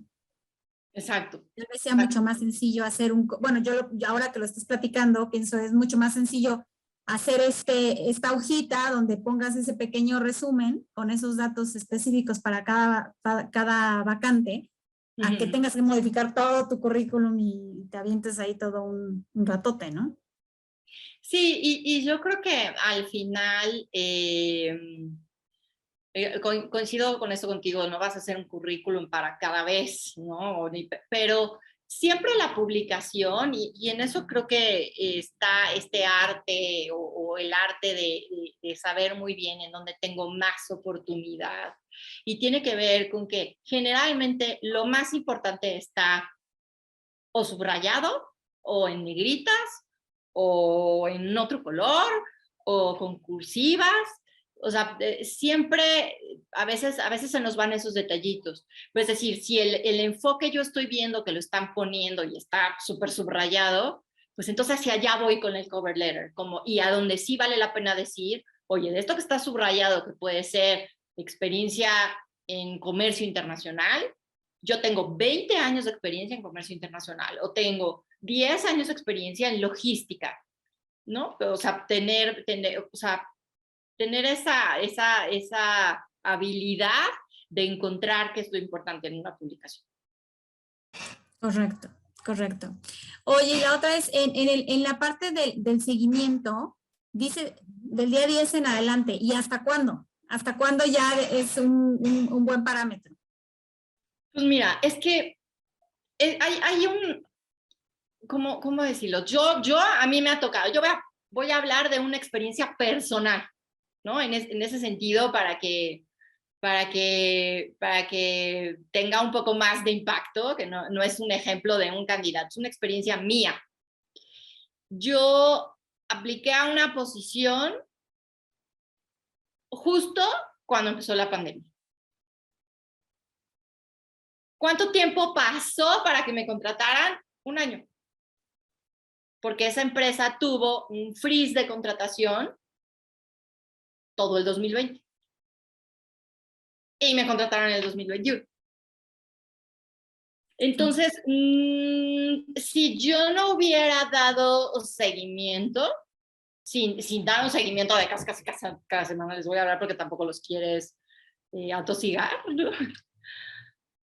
Exacto. Tal vez sea mucho más sencillo hacer bueno, yo ahora que lo estás platicando, pienso es mucho más sencillo hacer esta hojita donde pongas ese pequeño resumen con esos datos específicos para cada vacante, a que Uh-huh. tengas que modificar todo tu currículum y te avientes ahí todo un ratote, ¿no? Sí, y yo creo que al final coincido con eso contigo, no vas a hacer un currículum para cada vez, ¿no? Pero siempre la publicación, y en eso creo que está este arte o el arte de saber muy bien en dónde tengo más oportunidad. Y tiene que ver con que generalmente lo más importante está o subrayado o en negritas o en otro color o con cursivas. O sea, siempre, a veces se nos van esos detallitos. Es decir, si el enfoque yo estoy viendo que lo están poniendo y está súper subrayado, pues entonces hacia allá voy con el cover letter. Y a donde sí vale la pena decir, oye, de esto que está subrayado, que puede ser experiencia en comercio internacional, yo tengo 20 años de experiencia en comercio internacional o tengo 10 años de experiencia en logística, ¿no? O sea, tener esa habilidad de encontrar qué es lo importante en una publicación. Correcto, correcto. Oye, y la otra es, en la parte del seguimiento, dice del día 10 en adelante, ¿y hasta cuándo? ¿Hasta cuándo ya es un buen parámetro? Pues mira, es que hay un, ¿cómo decirlo? A mí me ha tocado, voy a hablar de una experiencia personal, ¿no? En ese sentido, para que tenga un poco más de impacto, que no es un ejemplo de un candidato, es una experiencia mía. Yo apliqué a una posición justo cuando empezó la pandemia. ¿Cuánto tiempo pasó para que me contrataran? Un año. Porque esa empresa tuvo un freeze de contratación todo el 2020. Y me contrataron en el 2021. Entonces, si yo no hubiera dado seguimiento, sin dar un seguimiento de casi cada semana les voy a hablar porque tampoco los quieres atosigar, ¿no?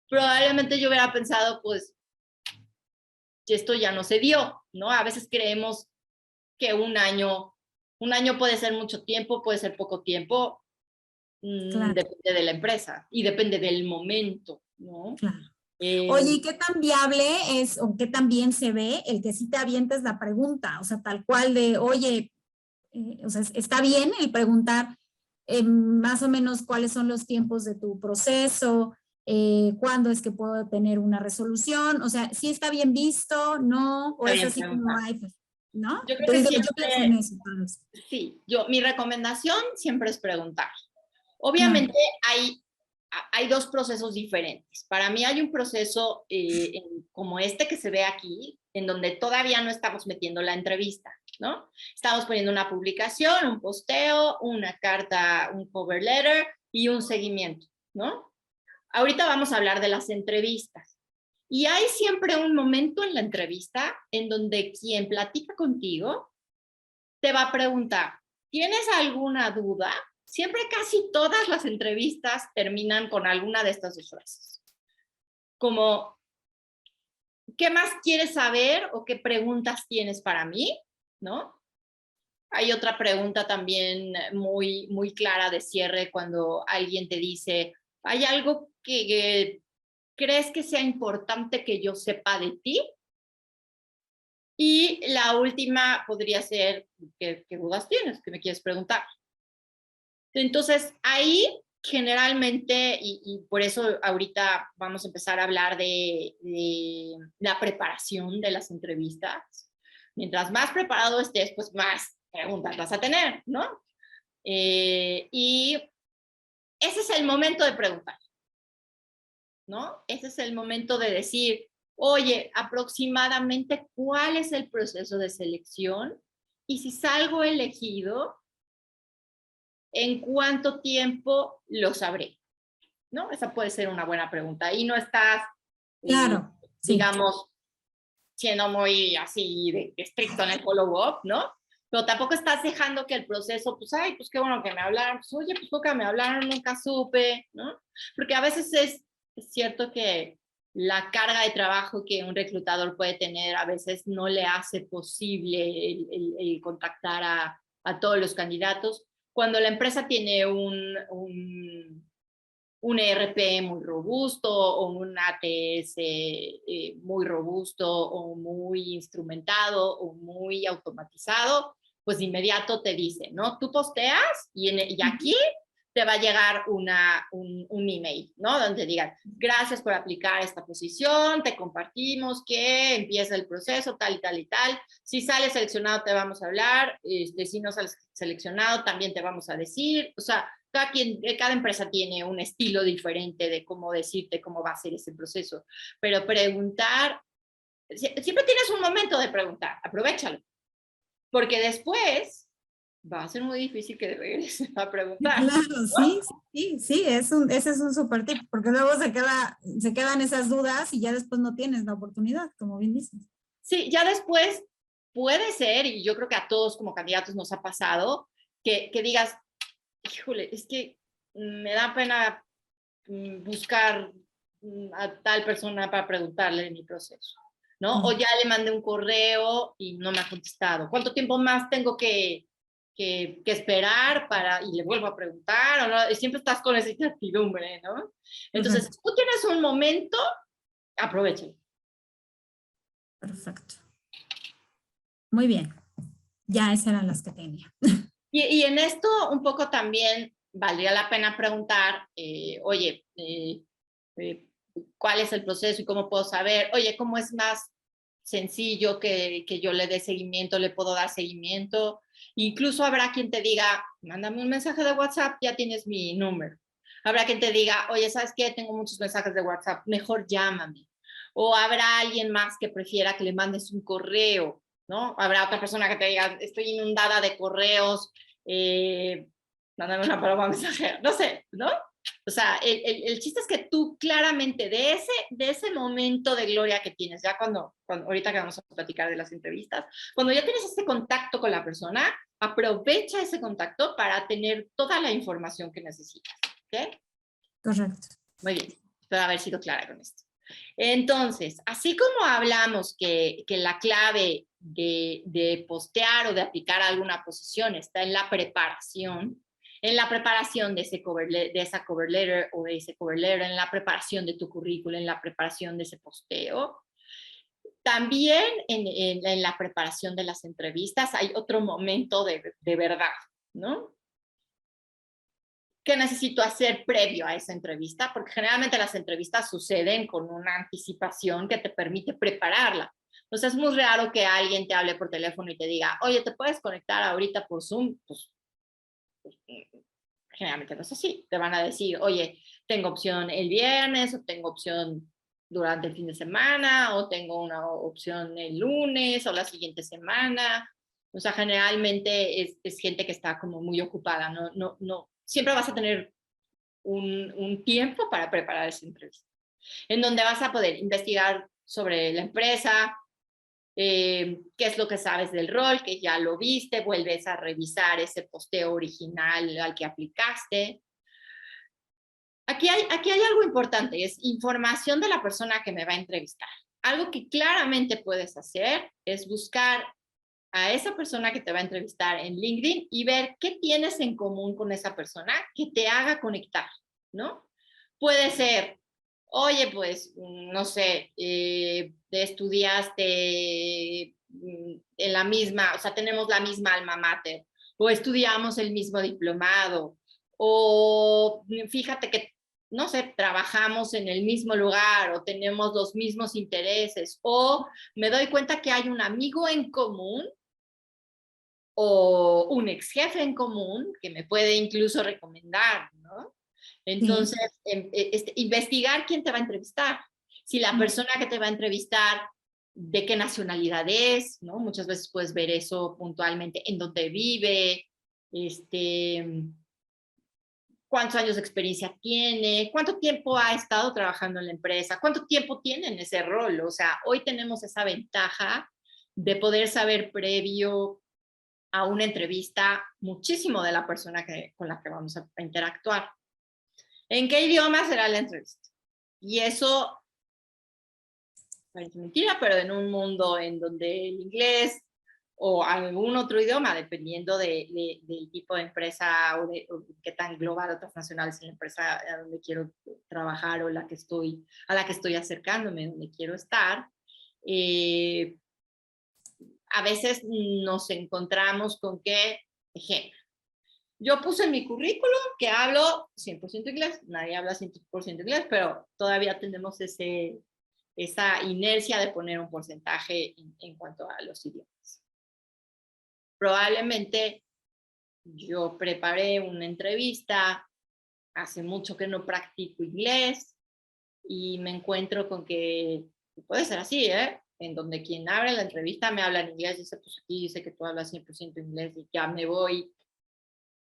Probablemente yo hubiera pensado, pues, esto ya no se dio, ¿no? A veces creemos que un año puede ser mucho tiempo, puede ser poco tiempo, Claro, depende de la empresa y depende del momento, ¿no? claro. Oye, ¿y qué tan viable es o qué tan bien se ve el que sí te avientes la pregunta? O sea, tal cual de, oye, o sea, está bien el preguntar más o menos cuáles son los tiempos de tu proceso, cuándo es que puedo tener una resolución, o sea, si está bien visto, no, o Está es bien así como, preguntar. ay, pues, ¿no? Yo creo que Entonces, yo pienso en siempre, eso, entonces. sí, mi recomendación siempre es preguntar. Claro, Obviamente hay dos procesos diferentes. Para mí hay un proceso como este que se ve aquí, en donde todavía no estamos metiendo la entrevista, ¿no? Estamos poniendo una publicación, un posteo, una carta, un cover letter y un seguimiento, ¿no? Ahorita vamos a hablar de las entrevistas. Y hay siempre un momento en la entrevista en donde quien platica contigo te va a preguntar, ¿tienes alguna duda? Siempre casi todas las entrevistas terminan con alguna de estas dos frases. Como, ¿qué más quieres saber o qué preguntas tienes para mí? ¿No? Hay otra pregunta también muy clara de cierre cuando alguien te dice, ¿hay algo que crees que sea importante que yo sepa de ti? Y la última podría ser, ¿qué dudas tienes? ¿Qué me quieres preguntar? Entonces, ahí generalmente, y por eso ahorita vamos a empezar a hablar de la preparación de las entrevistas. Mientras más preparado estés, pues más preguntas vas a tener, ¿no? Y ese es el momento de preguntar, ¿no? Ese es el momento de decir, oye, aproximadamente cuál es el proceso de selección y si salgo elegido, ¿en cuánto tiempo lo sabré? ¿No? Esa puede ser una buena pregunta. Y no estás, eh, claro, sí. digamos, siendo muy así de estricto en el follow-up, ¿no? Pero tampoco estás dejando que el proceso, pues, ay, pues qué bueno que me hablaron, pues, oye, pues nunca me hablaron, nunca supe, ¿no? Porque a veces es cierto que la carga de trabajo que un reclutador puede tener a veces no le hace posible el contactar a todos los candidatos. Cuando la empresa tiene un ERP muy robusto o un ATS muy robusto o muy instrumentado o muy automatizado, pues de inmediato te dice, ¿no? Tú posteas y aquí te va a llegar un email, ¿no? Donde digan, gracias por aplicar esta posición, te compartimos que empieza el proceso, tal y tal y tal. Si sales seleccionado, te vamos a hablar. Si no sales seleccionado, también te vamos a decir. O sea, cada empresa tiene un estilo diferente de cómo decirte cómo va a ser ese proceso. Pero preguntar, siempre tienes un momento de preguntar, aprovéchalo. Porque después va a ser muy difícil que regreses a preguntar. Claro, sí, sí, sí, ese es un súper tip, porque luego se quedan esas dudas y ya después no tienes la oportunidad, como bien dices. Sí, ya después puede ser, y yo creo que a todos como candidatos nos ha pasado, que digas, híjole, es que me da pena buscar a tal persona para preguntarle de mi proceso, ¿no? O ya le mandé un correo y no me ha contestado. ¿Cuánto tiempo más tengo que esperar para, y le vuelvo a preguntar? ¿O no? Y siempre estás con esa incertidumbre, ¿no? Entonces, tú tienes un momento, aprovechalo. Perfecto. Muy bien. Ya esas eran las que tenía. Y en esto un poco también valdría la pena preguntar, oye, ¿cuál es el proceso y cómo puedo saber? Oye, ¿cómo es más sencillo que yo le dé seguimiento, le puedo dar seguimiento? Incluso habrá quien te diga, mándame un mensaje de WhatsApp, ya tienes mi número. Habrá quien te diga, oye, ¿sabes qué? Tengo muchos mensajes de WhatsApp, mejor llámame. O habrá alguien más que prefiera que le mandes un correo, ¿no? Habrá otra persona que te diga, estoy inundada de correos, mándame una paloma mensajera, no sé, ¿no? O sea, el chiste es que tú claramente de ese momento de gloria que tienes, ya cuando, ahorita que vamos a platicar de las entrevistas, cuando ya tienes ese contacto con la persona, aprovecha ese contacto para tener toda la información que necesitas. ¿Ok? Correcto. Muy bien, espero haber sido clara con esto. Entonces, así como hablamos que la clave de postear o de aplicar a alguna posición está en la preparación de esa cover letter o de ese cover letter, en la preparación de tu currículum, en la preparación de ese posteo. También en la preparación de las entrevistas hay otro momento de verdad, ¿no? ¿Qué necesito hacer previo a esa entrevista? Porque generalmente las entrevistas suceden con una anticipación que te permite prepararla. Entonces es muy raro que alguien te hable por teléfono y te diga, oye, ¿te puedes conectar ahorita por Zoom? Pues generalmente no es así. Te van a decir, oye, tengo opción el viernes, o tengo opción durante el fin de semana, o tengo una opción el lunes o la siguiente semana. O sea, generalmente es gente que está como muy ocupada, no, siempre vas a tener un tiempo para preparar esa entrevista, en donde vas a poder investigar sobre la empresa, qué es lo que sabes del rol, que ya lo viste, vuelves a revisar ese posteo original al que aplicaste. Aquí hay algo importante, es información de la persona que me va a entrevistar. Algo que claramente puedes hacer es buscar a esa persona que te va a entrevistar en LinkedIn y ver qué tienes en común con esa persona que te haga conectar, ¿no? Puede ser, oye, pues, no sé, estudiaste en la misma, o sea, tenemos la misma alma mater, o estudiamos el mismo diplomado, o fíjate que, no sé, trabajamos en el mismo lugar, o tenemos los mismos intereses, o me doy cuenta que hay un amigo en común o un ex jefe en común que me puede incluso recomendar, ¿no? Entonces, investigar quién te va a entrevistar. Si la persona que te va a entrevistar, de qué nacionalidad es, ¿no? Muchas veces puedes ver eso puntualmente, en dónde vive, cuántos años de experiencia tiene, cuánto tiempo ha estado trabajando en la empresa, cuánto tiempo tiene en ese rol. O sea, hoy tenemos esa ventaja de poder saber previo a una entrevista muchísimo de la persona con la que vamos a interactuar. ¿En qué idioma será la entrevista? Y eso parece mentira, pero en un mundo en donde el inglés o algún otro idioma, dependiendo del tipo de empresa o qué tan global o transnacional es la empresa a donde quiero trabajar o a la que estoy acercándome, donde quiero estar, a veces nos encontramos con que, ejemplo, yo puse en mi currículum que hablo 100% inglés, nadie habla 100% inglés, pero todavía tenemos esa inercia de poner un porcentaje en cuanto a los idiomas. Probablemente yo preparé una entrevista, hace mucho que no practico inglés y me encuentro con que puede ser así, ¿eh? En donde quien abre la entrevista me habla en inglés, dice, pues aquí dice que tú hablas 100% inglés y ya me voy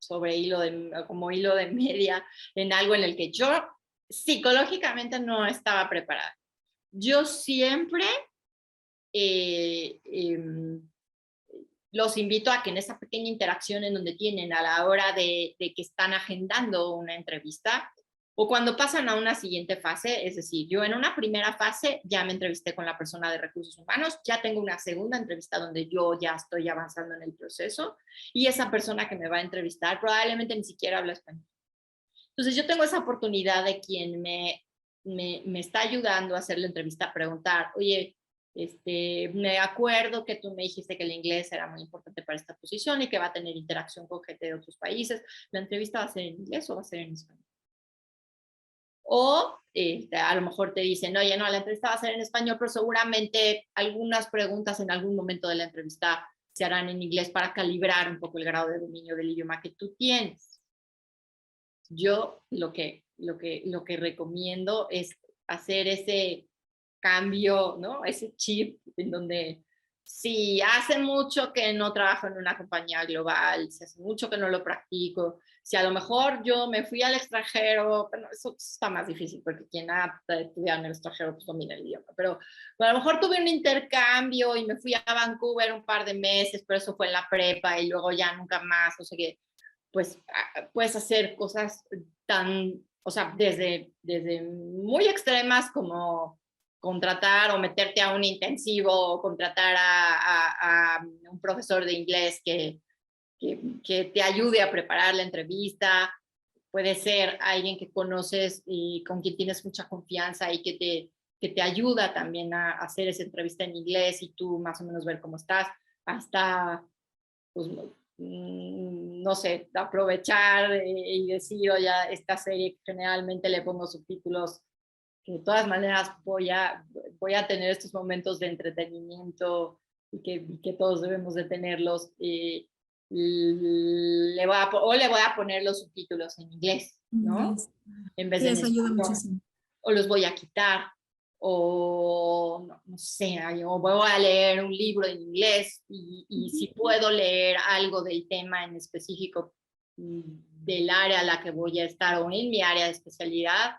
como hilo de media en algo en el que yo psicológicamente no estaba preparada. Yo siempre los invito a que en esa pequeña interacción en donde tienen a la hora de que están agendando una entrevista, O cuando pasan a una siguiente fase, es decir, yo en una primera fase ya me entrevisté con la persona de recursos humanos, ya tengo una segunda entrevista donde yo ya estoy avanzando en el proceso y esa persona que me va a entrevistar probablemente ni siquiera habla español. Entonces yo tengo esa oportunidad de quien me está ayudando a hacer la entrevista, a preguntar, oye, me acuerdo que tú me dijiste que el inglés era muy importante para esta posición y que va a tener interacción con gente de otros países. ¿La entrevista va a ser en inglés o va a ser en español? O a lo mejor te dicen, oye, no, la entrevista va a ser en español, pero seguramente algunas preguntas en algún momento de la entrevista se harán en inglés para calibrar un poco el grado de dominio del idioma que tú tienes. Yo lo que recomiendo es hacer ese cambio, ¿no? Ese chip en donde si hace mucho que no trabajo en una compañía global, si hace mucho que no lo practico, si a lo mejor yo me fui al extranjero, bueno, eso está más difícil porque quien ha estudiado en el extranjero pues domina el idioma, pero a lo mejor tuve un intercambio y me fui a Vancouver un par de meses, pero eso fue en la prepa y luego ya nunca más, o sea que pues puedes hacer cosas tan, o sea, desde muy extremas como contratar o meterte a un intensivo o contratar a un profesor de inglés que te ayude a preparar la entrevista. Puede ser alguien que conoces y con quien tienes mucha confianza y que te ayuda también a hacer esa entrevista en inglés y tú más o menos ver cómo estás, hasta pues, no sé, aprovechar y decir, oye, esta serie generalmente le pongo subtítulos, que de todas maneras voy a tener estos momentos de entretenimiento y que todos debemos de tenerlos. O le voy a poner los subtítulos en inglés, ¿no? En vez Sí, de en eso ayuda español. muchísimo. O los voy a quitar, o no sé, o voy a leer un libro en inglés y si puedo leer algo del tema en específico del área a la que voy a estar o en mi área de especialidad,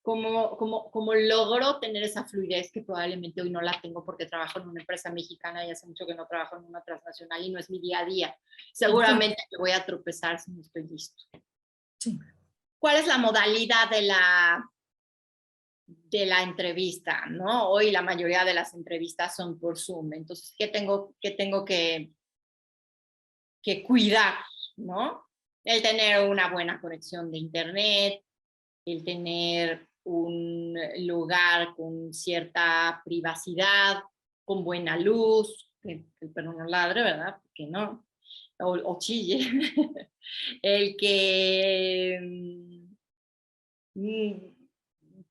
como logro tener esa fluidez que probablemente hoy no la tengo porque trabajo en una empresa mexicana y hace mucho que no trabajo en una transnacional y no es mi día a día. Seguramente me voy a tropezar si no estoy listo. Sí. ¿Cuál es la modalidad de la entrevista, ¿no? Hoy la mayoría de las entrevistas son por Zoom, entonces, ¿qué tengo que cuidar, ¿no? El tener una buena conexión de internet, el tener un lugar con cierta privacidad, con buena luz, que el perro no ladre, ¿verdad? Porque no, o chille. El que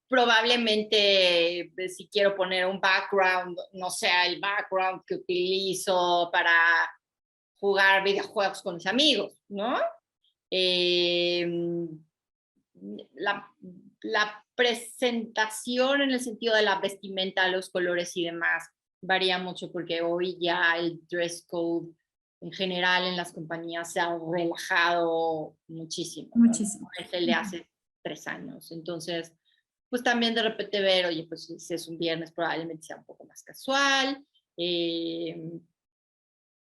probablemente si quiero poner un background, no sea el background que utilizo para jugar videojuegos con mis amigos, ¿no? Eh, la, la presentación en el sentido de la vestimenta, los colores y demás varía mucho porque hoy ya el dress code en general en las compañías se ha relajado muchísimo, ¿no? Muchísimo. Es el de hace 3 años. Entonces, pues también de repente ver, oye, pues si es un viernes probablemente sea un poco más casual.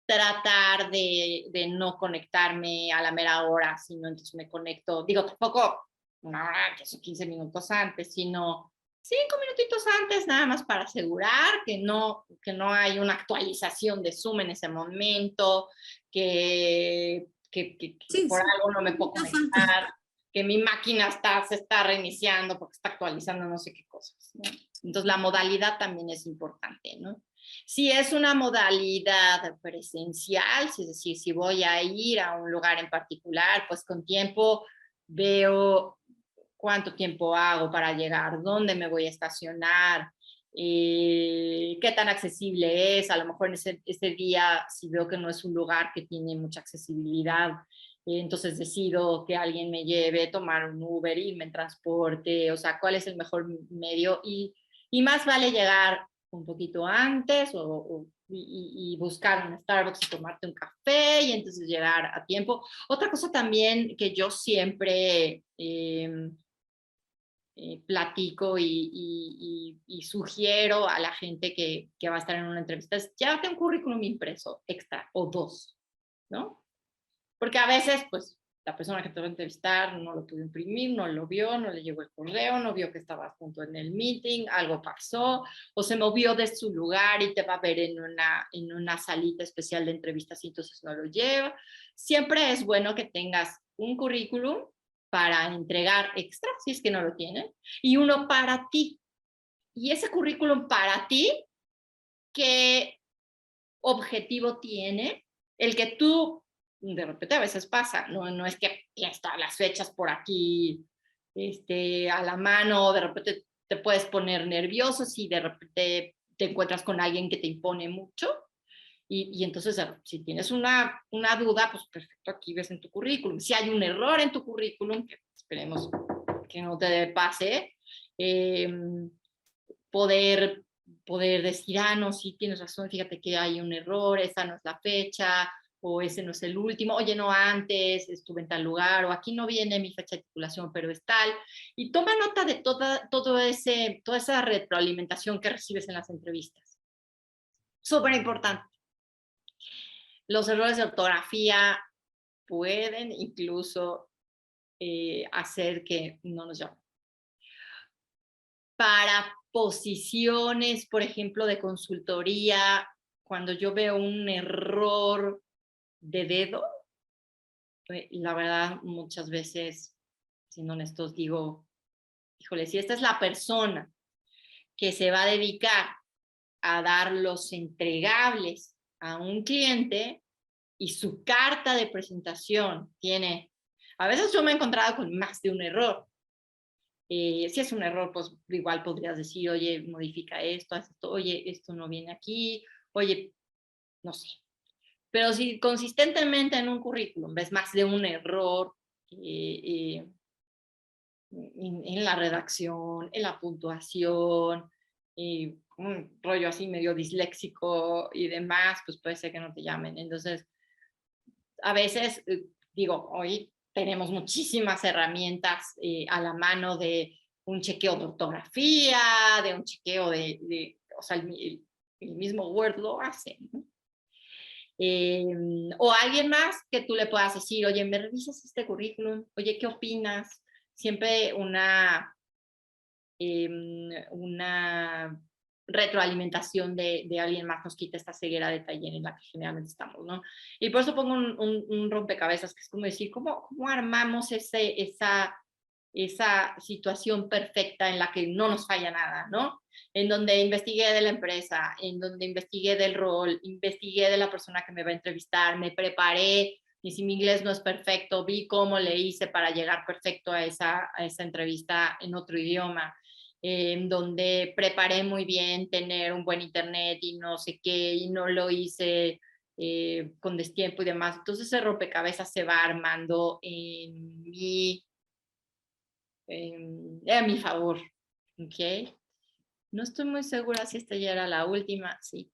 Tratar de no conectarme a la mera hora, sino entonces me conecto, digo, tampoco una hora, que son 15 minutos antes, sino 5 minutitos antes, nada más para asegurar que no hay una actualización de Zoom en ese momento, que Sí, por sí. algo no me puedo No falta. conectar, que mi máquina se está reiniciando porque está actualizando no sé qué cosas, ¿no? Entonces la modalidad también es importante, ¿no? Si es una modalidad presencial, es decir, si voy a ir a un lugar en particular, pues con tiempo veo cuánto tiempo hago para llegar, dónde me voy a estacionar, qué tan accesible es. A lo mejor en ese día, si veo que no es un lugar que tiene mucha accesibilidad, entonces decido que alguien me lleve, tomar un Uber, irme en transporte, o sea, cuál es el mejor medio y más vale llegar un poquito antes y buscar un Starbucks y tomarte un café y entonces llegar a tiempo. Otra cosa también que yo siempre platico y sugiero a la gente que va a estar en una entrevista es llévate un currículum impreso extra o 2, ¿no? Porque a veces, pues, la persona que te va a entrevistar no lo pudo imprimir, no lo vio, no le llegó el correo, no vio que estabas junto en el meeting, algo pasó, o se movió de su lugar y te va a ver en una salita especial de entrevistas y entonces no lo lleva. Siempre es bueno que tengas un currículum para entregar extra, si es que no lo tienen, y uno para ti. Y ese currículum para ti, ¿qué objetivo tiene? El que tú, de repente a veces pasa, no es que tienes todas las fechas por aquí a la mano, de repente te puedes poner nervioso si de repente te encuentras con alguien que te impone mucho. Y entonces, si tienes una duda, pues perfecto, aquí ves en tu currículum. Si hay un error en tu currículum, que esperemos que no te pase, poder decir, no, sí, tienes razón, fíjate que hay un error, esa no es la fecha, o ese no es el último, oye, no, antes estuve en tal lugar, o aquí no viene mi fecha de titulación, pero es tal. Y toma nota de toda esa retroalimentación que recibes en las entrevistas. Súper importante. Los errores de ortografía pueden incluso hacer que no nos llamen. Para posiciones, por ejemplo, de consultoría, cuando yo veo un error de dedo, la verdad, muchas veces, siendo honestos, digo, híjole, si esta es la persona que se va a dedicar a dar los entregables a un cliente y su carta de presentación tiene, a veces yo me he encontrado con más de un error. Si es un error, pues igual podrías decir, oye, modifica esto, haz esto, oye, esto no viene aquí, oye, no sé. Pero si consistentemente en un currículum ves más de un error en la redacción, en la puntuación, un rollo así medio disléxico y demás, pues puede ser que no te llamen. Entonces, a veces, digo, hoy tenemos muchísimas herramientas a la mano de un chequeo de ortografía, de un chequeo o sea, el mismo Word lo hace, ¿no? O alguien más que tú le puedas decir, oye, ¿me revisas este currículum? Oye, ¿qué opinas? Siempre una retroalimentación de alguien más nos quita esta ceguera de taller en la que generalmente estamos, ¿no? Y por eso pongo un rompecabezas, que es como decir, ¿cómo armamos esa situación perfecta en la que no nos falla nada, ¿no? En donde investigué de la empresa, en donde investigué del rol, investigué de la persona que me va a entrevistar, me preparé, y si mi inglés no es perfecto, vi cómo le hice para llegar perfecto a esa entrevista en otro idioma, donde preparé muy bien tener un buen internet y no sé qué, y no lo hice con destiempo y demás. Entonces ese rompecabezas se va armando a mi favor, ¿ok? No estoy muy segura si esta ya era la última, sí.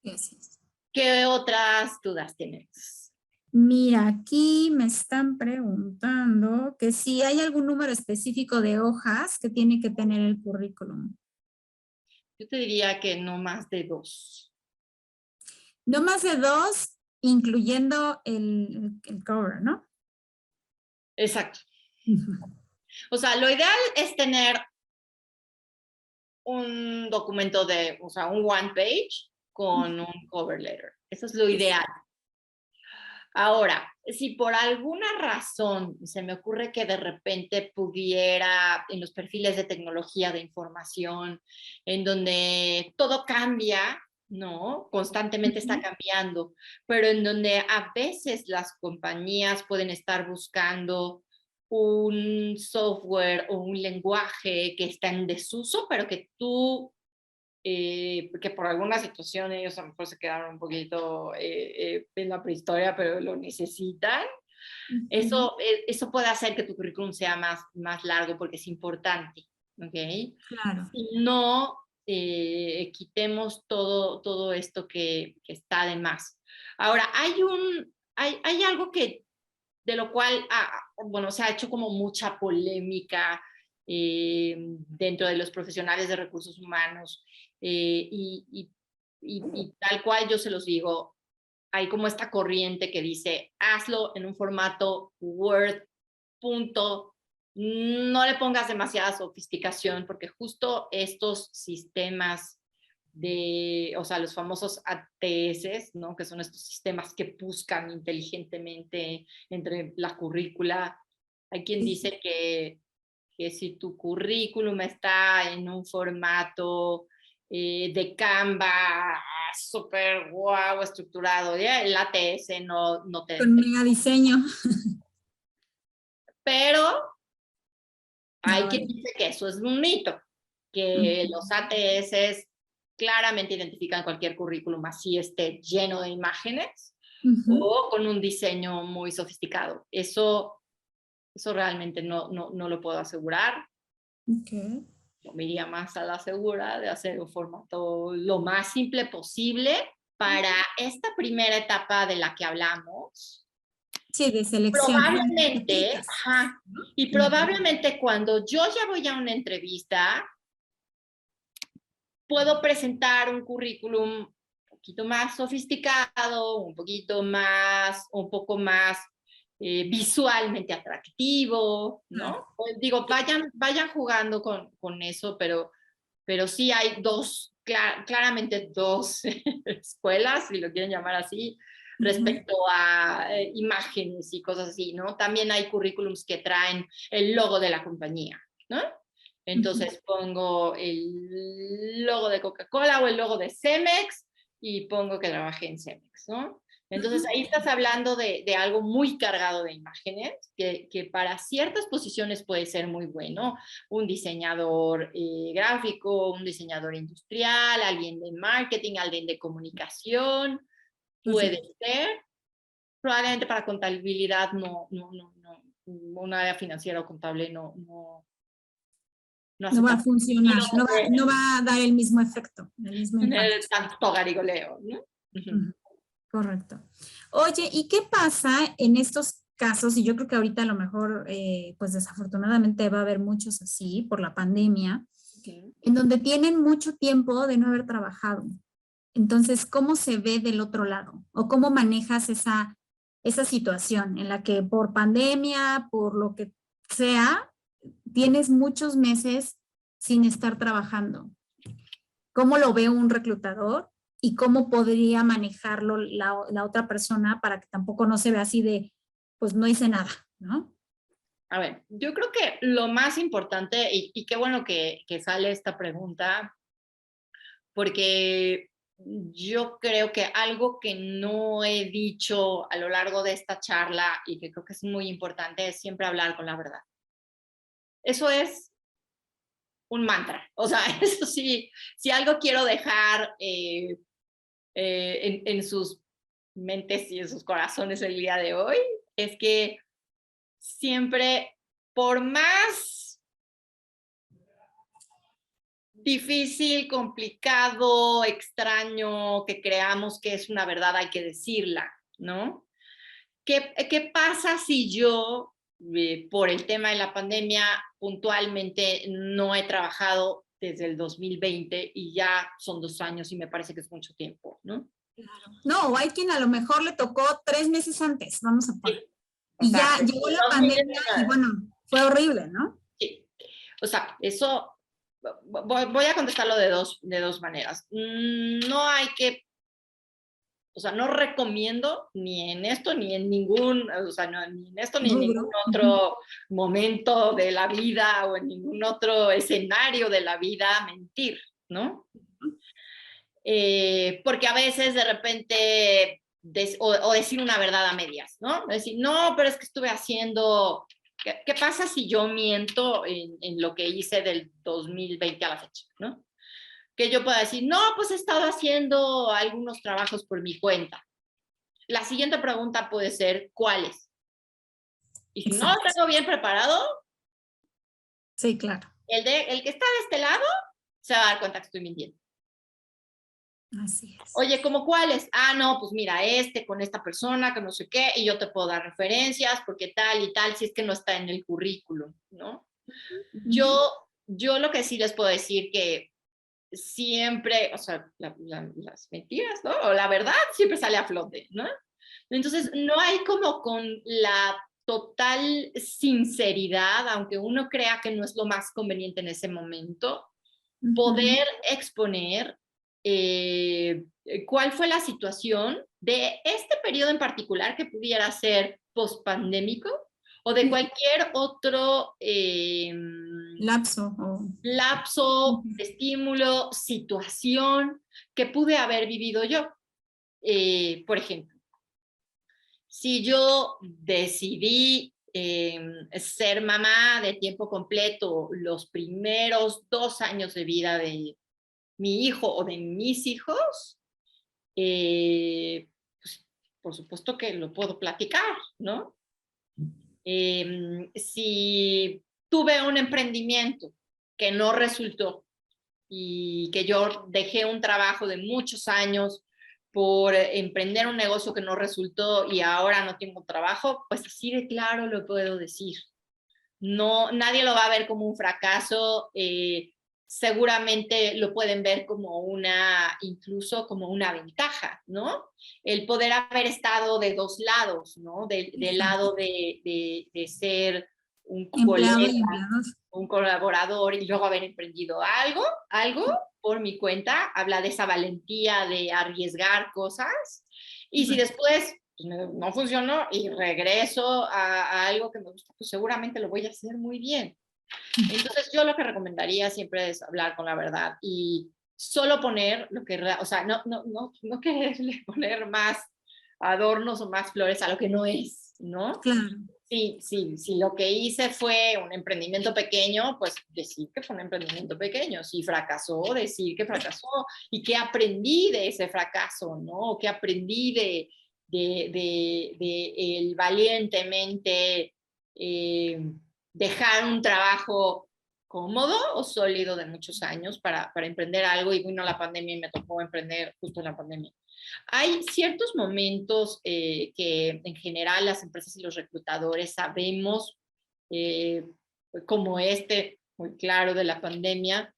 Gracias. ¿Qué otras dudas tienes? Mira, aquí me están preguntando que si hay algún número específico de hojas que tiene que tener el currículum. Yo te diría que no más de 2. No más de 2, incluyendo el cover, ¿no? Exacto. O sea, lo ideal es tener un documento o sea, un one page con un cover letter. Eso es lo ideal. Ahora, si por alguna razón se me ocurre que de repente pudiera, en los perfiles de tecnología de información, en donde todo cambia, ¿no? Constantemente está cambiando, pero en donde a veces las compañías pueden estar buscando un software o un lenguaje que está en desuso, pero que tú porque por alguna situación ellos a lo mejor se quedaron un poquito en la prehistoria, pero lo necesitan. Eso puede hacer que tu currículum sea más largo porque es importante, ¿ok? Claro. Si no, quitemos todo esto que está de más. Ahora, hay algo de lo cual, bueno, se ha hecho como mucha polémica dentro de los profesionales de recursos humanos y tal cual yo se los digo, hay como esta corriente que dice, hazlo en un formato Word, punto. No le pongas demasiada sofisticación, porque justo estos sistemas o sea, los famosos ATS, ¿no? Que son estos sistemas que buscan inteligentemente entre la currícula. Hay quien dice que si tu currículum está en un formato de Canva súper guau, estructurado, ¿ya? El ATS no te... Con mega diseño. Pero hay No, quien dice que eso es un mito, que los ATS claramente identifican cualquier currículum así esté lleno de imágenes o con un diseño muy sofisticado. Eso realmente no lo puedo asegurar. Okay. Yo me iría más a la segura de hacer un formato lo más simple posible para esta primera etapa de la que hablamos. Sí, de selección. Probablemente, ajá, y probablemente cuando yo ya voy a una entrevista, puedo presentar un currículum un poquito más sofisticado, un poco más visualmente atractivo, ¿no? Pues digo, vayan jugando con eso, pero sí hay claramente dos escuelas, si lo quieren llamar así, respecto a imágenes y cosas así, ¿no? También hay currículums que traen el logo de la compañía, ¿no? Entonces pongo el logo de Coca-Cola o el logo de Cemex y pongo que trabajé en Cemex, ¿no? Entonces ahí estás hablando de algo muy cargado de imágenes, que para ciertas posiciones puede ser muy bueno. Un diseñador gráfico, un diseñador industrial, alguien de marketing, alguien de comunicación, puede ser. Probablemente para contabilidad no, un área financiera o contable no hace No va a funcionar, no va a dar el mismo efecto, el mismo impacto. tanto garigoleo, ¿no? Correcto. Oye, ¿y qué pasa en estos casos? Y yo creo que ahorita a lo mejor, pues desafortunadamente va a haber muchos así por la pandemia, en donde tienen mucho tiempo de no haber trabajado. Entonces, ¿cómo se ve del otro lado? ¿O cómo manejas esa situación en la que por pandemia, por lo que sea, tienes muchos meses sin estar trabajando? ¿Cómo lo ve un reclutador y cómo podría manejarlo la otra persona para que tampoco no se vea así de, pues no hice nada, ¿no? A ver, yo creo que lo más importante, y qué bueno que sale esta pregunta, porque yo creo que algo que no he dicho a lo largo de esta charla y que creo que es muy importante es siempre hablar con la verdad. Eso es un mantra. O sea, eso sí, si algo quiero dejar en sus mentes y en sus corazones el día de hoy, es que siempre, por más difícil, complicado, extraño que creamos que es una verdad, hay que decirla, ¿no? ¿Qué pasa si yo, por el tema de la pandemia, puntualmente no he trabajado desde el 2020 y ya son 2 años y me parece que es mucho tiempo, ¿no? No, o hay quien a lo mejor le tocó 3 meses antes, vamos a poner. Sí. Y ya llegó la pandemia y bueno, fue horrible, ¿no? Sí. O sea, eso voy a contestarlo de dos maneras. No hay que, o sea, no recomiendo ni en esto ni en ningún, o sea, ni en esto ni en ningún otro momento de la vida o en ningún otro escenario de la vida mentir, ¿no? Porque a veces de repente, o decir una verdad a medias, ¿no? Decir, no, pero es que estuve haciendo, ¿qué pasa si yo miento en lo que hice del 2020 a la fecha, ¿no? Que yo pueda decir, no, pues he estado haciendo algunos trabajos por mi cuenta. La siguiente pregunta puede ser, ¿cuáles? Y si no lo tengo bien preparado, sí, claro. El que está de este lado se va a dar cuenta que estoy mintiendo. Así es. Oye, ¿cómo cuáles? Ah, no, pues mira, con esta persona, que no sé qué, y yo te puedo dar referencias, porque tal y tal, si es que no está en el currículum, ¿no? Yo lo que sí les puedo decir que siempre, o sea, las mentiras, ¿no? O la verdad siempre sale a flote, ¿no? Entonces, no hay como con la total sinceridad, aunque uno crea que no es lo más conveniente en ese momento, poder exponer cuál fue la situación de este periodo en particular, que pudiera ser pospandémico o de cualquier otro lapso. lapso, estímulo, situación que pude haber vivido yo. Por ejemplo, si yo decidí ser mamá de tiempo completo los primeros 2 años de vida de mi hijo o de mis hijos, pues, por supuesto que lo puedo platicar, ¿no? Si tuve un emprendimiento que no resultó y que yo dejé un trabajo de muchos años por emprender un negocio que no resultó y ahora no tengo trabajo, pues así de claro lo puedo decir. No, nadie lo va a ver como un fracaso, seguramente lo pueden ver como incluso como una ventaja, ¿no? El poder haber estado de dos lados, ¿no? Del lado de ser un Empleado colega, y empleador. un colaborador y luego haber emprendido algo por mi cuenta, habla de esa valentía de arriesgar cosas. Y si después pues, no funcionó y regreso a algo que me gusta, pues seguramente lo voy a hacer muy bien. Entonces yo lo que recomendaría siempre es hablar con la verdad y solo poner lo que, o sea, no quererle poner más adornos o más flores a lo que no es, ¿no? Claro. Si lo que hice fue un emprendimiento pequeño, pues decir que fue un emprendimiento pequeño. Si fracasó, decir que fracasó. Y qué aprendí de ese fracaso, ¿no? ¿Qué aprendí de el valientemente dejar un trabajo cómodo o sólido de muchos años para emprender algo? Y vino la pandemia y me tocó emprender justo en la pandemia. Hay ciertos momentos que en general las empresas y los reclutadores sabemos, como muy claro de la pandemia,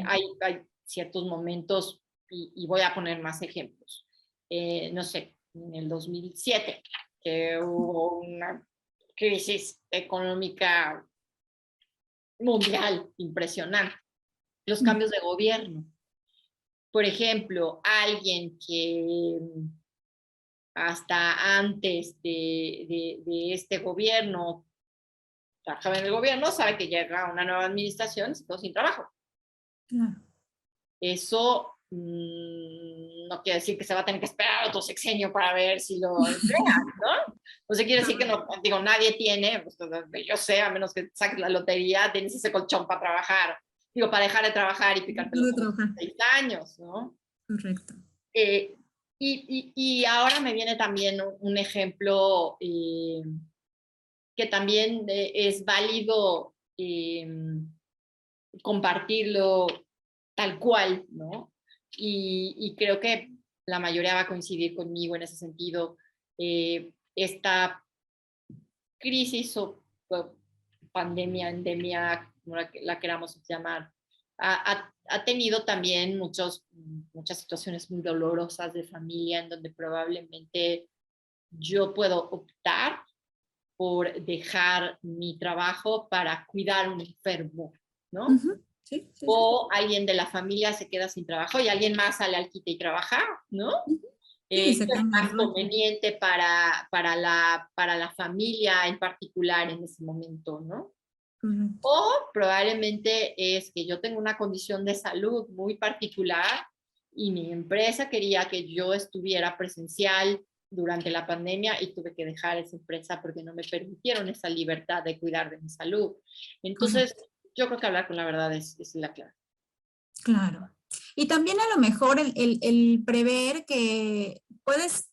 hay ciertos momentos, y voy a poner más ejemplos. No sé, en el 2007, que hubo una crisis económica mundial impresionante, los cambios de gobierno. Por ejemplo, alguien que hasta antes de este gobierno trabajaba en el gobierno, sabe que llega una nueva administración y se quedó sin trabajo. Claro. Eso no quiere decir que se va a tener que esperar otro sexenio para ver si lo entregan, ¿no? No se quiere decir que no, digo, nadie tiene, pues, yo sé, a menos que saques la lotería, tienes ese colchón para trabajar, digo, para dejar de trabajar y picarte los 6 años, ¿no? Correcto. Y ahora me viene también un ejemplo que también es válido compartirlo tal cual, ¿no? Y creo que la mayoría va a coincidir conmigo en ese sentido. Esta crisis o pandemia, endemia, como la queramos llamar, ha tenido también muchas situaciones muy dolorosas de familia en donde probablemente yo puedo optar por dejar mi trabajo para cuidar a un enfermo, ¿no? Uh-huh. Sí. O alguien de la familia se queda sin trabajo y alguien más sale al quite y trabaja, ¿no? Sí, Es más conveniente para la familia en particular en ese momento, ¿no? Correcto. O probablemente es que yo tengo una condición de salud muy particular y mi empresa quería que yo estuviera presencial durante la pandemia y tuve que dejar esa empresa porque no me permitieron esa libertad de cuidar de mi salud. Entonces, yo creo que hablar con la verdad es la clave. Claro. Y también a lo mejor el prever que puedes,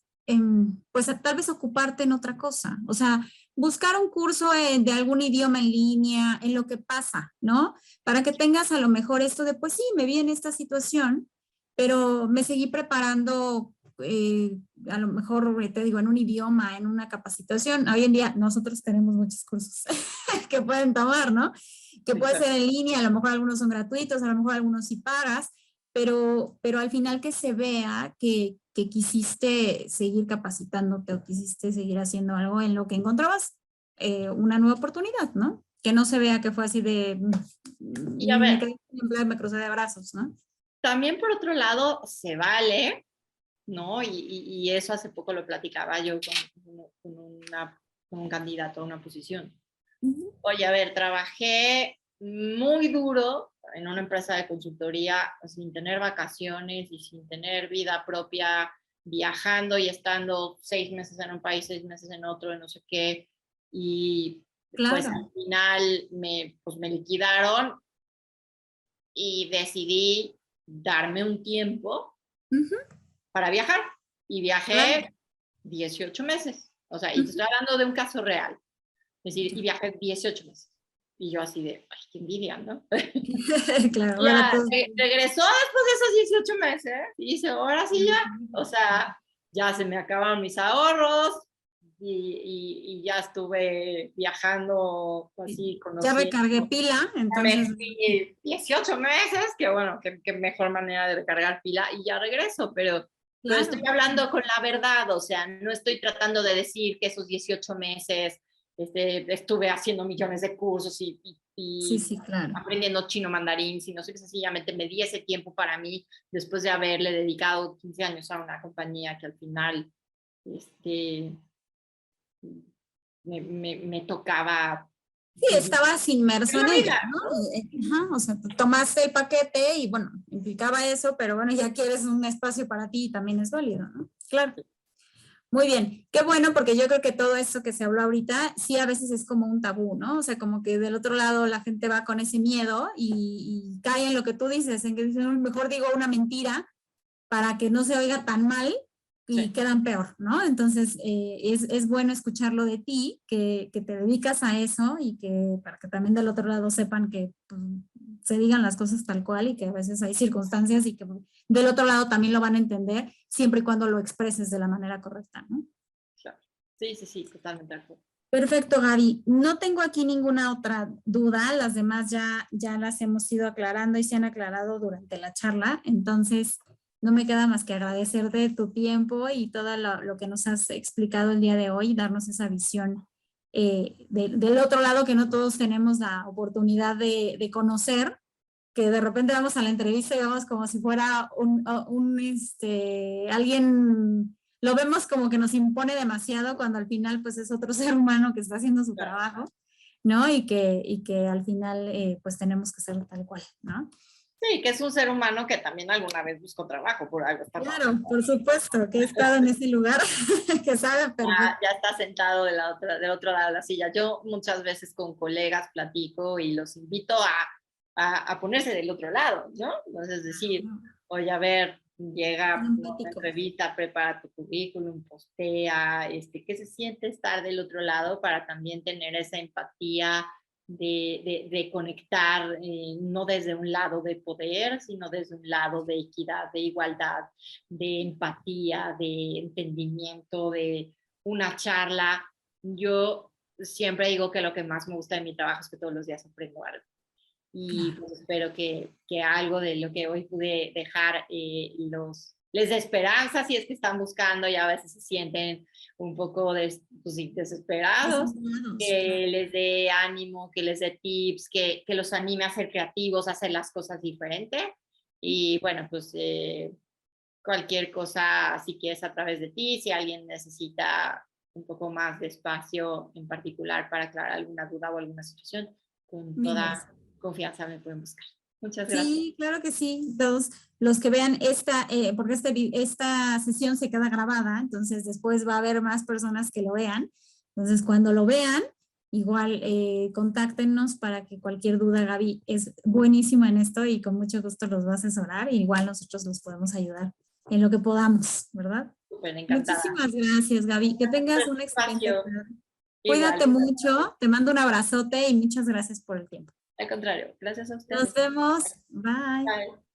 pues tal vez ocuparte en otra cosa. O sea, buscar un curso de algún idioma en línea, en lo que pasa, ¿no? Para que tengas a lo mejor esto de, pues sí, me vi en esta situación, pero me seguí preparando, a lo mejor, te digo, en un idioma, en una capacitación. Hoy en día nosotros tenemos muchos cursos que pueden tomar, ¿no? Que puede ser en línea, a lo mejor algunos son gratuitos, a lo mejor algunos sí pagas, pero al final que se vea que quisiste seguir capacitándote o quisiste seguir haciendo algo en lo que encontrabas una nueva oportunidad, ¿no? Que no se vea que fue así de, Y a me ver, quedé sin empleo, me crucé de brazos, ¿no? también por otro lado, se vale, ¿no? Y eso hace poco lo platicaba yo con un candidato a una posición. Oye, a ver, trabajé muy duro en una empresa de consultoría sin tener vacaciones y sin tener vida propia, viajando y estando 6 meses en un país, 6 meses en otro, en no sé qué. Y pues Claro. al final pues me liquidaron y decidí darme un tiempo Ujú, para viajar. Y claro. viajé 18 meses. O sea, y te Ujú. estoy hablando de un caso real. Es decir, Ya. y viajé 18 meses. Y yo así de, ay, qué envidia, ¿no? Claro, para Ya, todos. regresó después de esos 18 meses y dice, ahora sí ya, o sea, ya se me acabaron mis ahorros y ya estuve viajando así, Ya conociendo. recargué pila, Me entonces, fui 18 meses, que bueno, qué mejor manera de recargar pila y ya regreso, pero estoy claro. hablando con la verdad, o sea, no estoy tratando de decir que esos 18 meses estuve haciendo millones de cursos Sí, y sí, claro. aprendiendo chino mandarín, sino que sencillamente me di ese tiempo para mí después de haberle dedicado 15 años a una compañía que al final este, me tocaba Sí, vivir estabas inmerso la en ella, vida, ¿no? ¿no? Ajá, o sea, tú tomaste el paquete y bueno, implicaba eso, pero bueno, ya quieres un espacio para ti y también es válido, ¿no? Claro. Muy bien, qué bueno, porque yo creo que todo eso que se habló ahorita, sí a veces es como un tabú, ¿no? O sea, como que del otro lado la gente va con ese miedo y cae en lo que tú dices, en que dicen, mejor digo una mentira para que no se oiga tan mal y Sí. quedan peor, ¿no? Entonces, es bueno escucharlo de ti, que te dedicas a eso y que para que también del otro lado sepan que pues, se digan las cosas tal cual y que a veces hay circunstancias y que del otro lado también lo van a entender siempre y cuando lo expreses de la manera correcta, ¿no? Claro. Sí, sí, sí, totalmente de acuerdo. Perfecto, Gaby. No tengo aquí ninguna otra duda. Las demás ya las hemos ido aclarando y se han aclarado durante la charla. Entonces, no me queda más que agradecerte tu tiempo y todo lo que nos has explicado el día de hoy, darnos esa visión del otro lado que no todos tenemos la oportunidad de conocer, que de repente vamos a la entrevista y vamos como si fuera alguien, lo vemos como que nos impone demasiado cuando al final pues es otro ser humano que está haciendo su Claro. trabajo, ¿no? Y que al final pues tenemos que ser tal cual, ¿no? Sí, que es un ser humano que también alguna vez buscó trabajo, por algo está Claro, trabajando. por supuesto, que he estado en ese lugar, que sabe perfecto. Ya está sentado del otro lado de la silla. Yo muchas veces con colegas platico y los invito a ponerse del otro lado, ¿no? Entonces decir, oye, a ver, llega ¿no? la Empático. entrevista, prepara tu currículum, postea, ¿qué se siente estar del otro lado para también tener esa empatía de conectar, no desde un lado de poder, sino desde un lado de equidad, de igualdad, de empatía, de entendimiento, de una charla. Yo siempre digo que lo que más me gusta de mi trabajo es que todos los días aprendo algo. Y Claro. pues espero que algo de lo que hoy pude dejar les dé esperanza si es que están buscando y a veces se sienten un poco pues, desesperados, Desamparados, claro. que les dé ánimo, que les dé tips, que los anime a ser creativos, a hacer las cosas diferentes. Y bueno, pues cualquier cosa, si quieres a través de ti, si alguien necesita un poco más de espacio en particular para aclarar alguna duda o alguna situación, con Mil toda gracias. confianza me pueden buscar. Muchas gracias. Sí, claro que sí. Todos los que vean porque esta sesión se queda grabada, entonces después va a haber más personas que lo vean. Entonces, cuando lo vean, igual contáctenos para que cualquier duda, Gaby es buenísima en esto y con mucho gusto los va a asesorar. Y igual nosotros los podemos ayudar en lo que podamos, ¿verdad? Súper encantada. Muchísimas gracias, Gaby. Que Por tengas este una excelente espacio, tarde. Cuídate igual. mucho, te mando un abrazote y muchas gracias por el tiempo. Al contrario, gracias a Nos ustedes. vemos. Bye. Bye.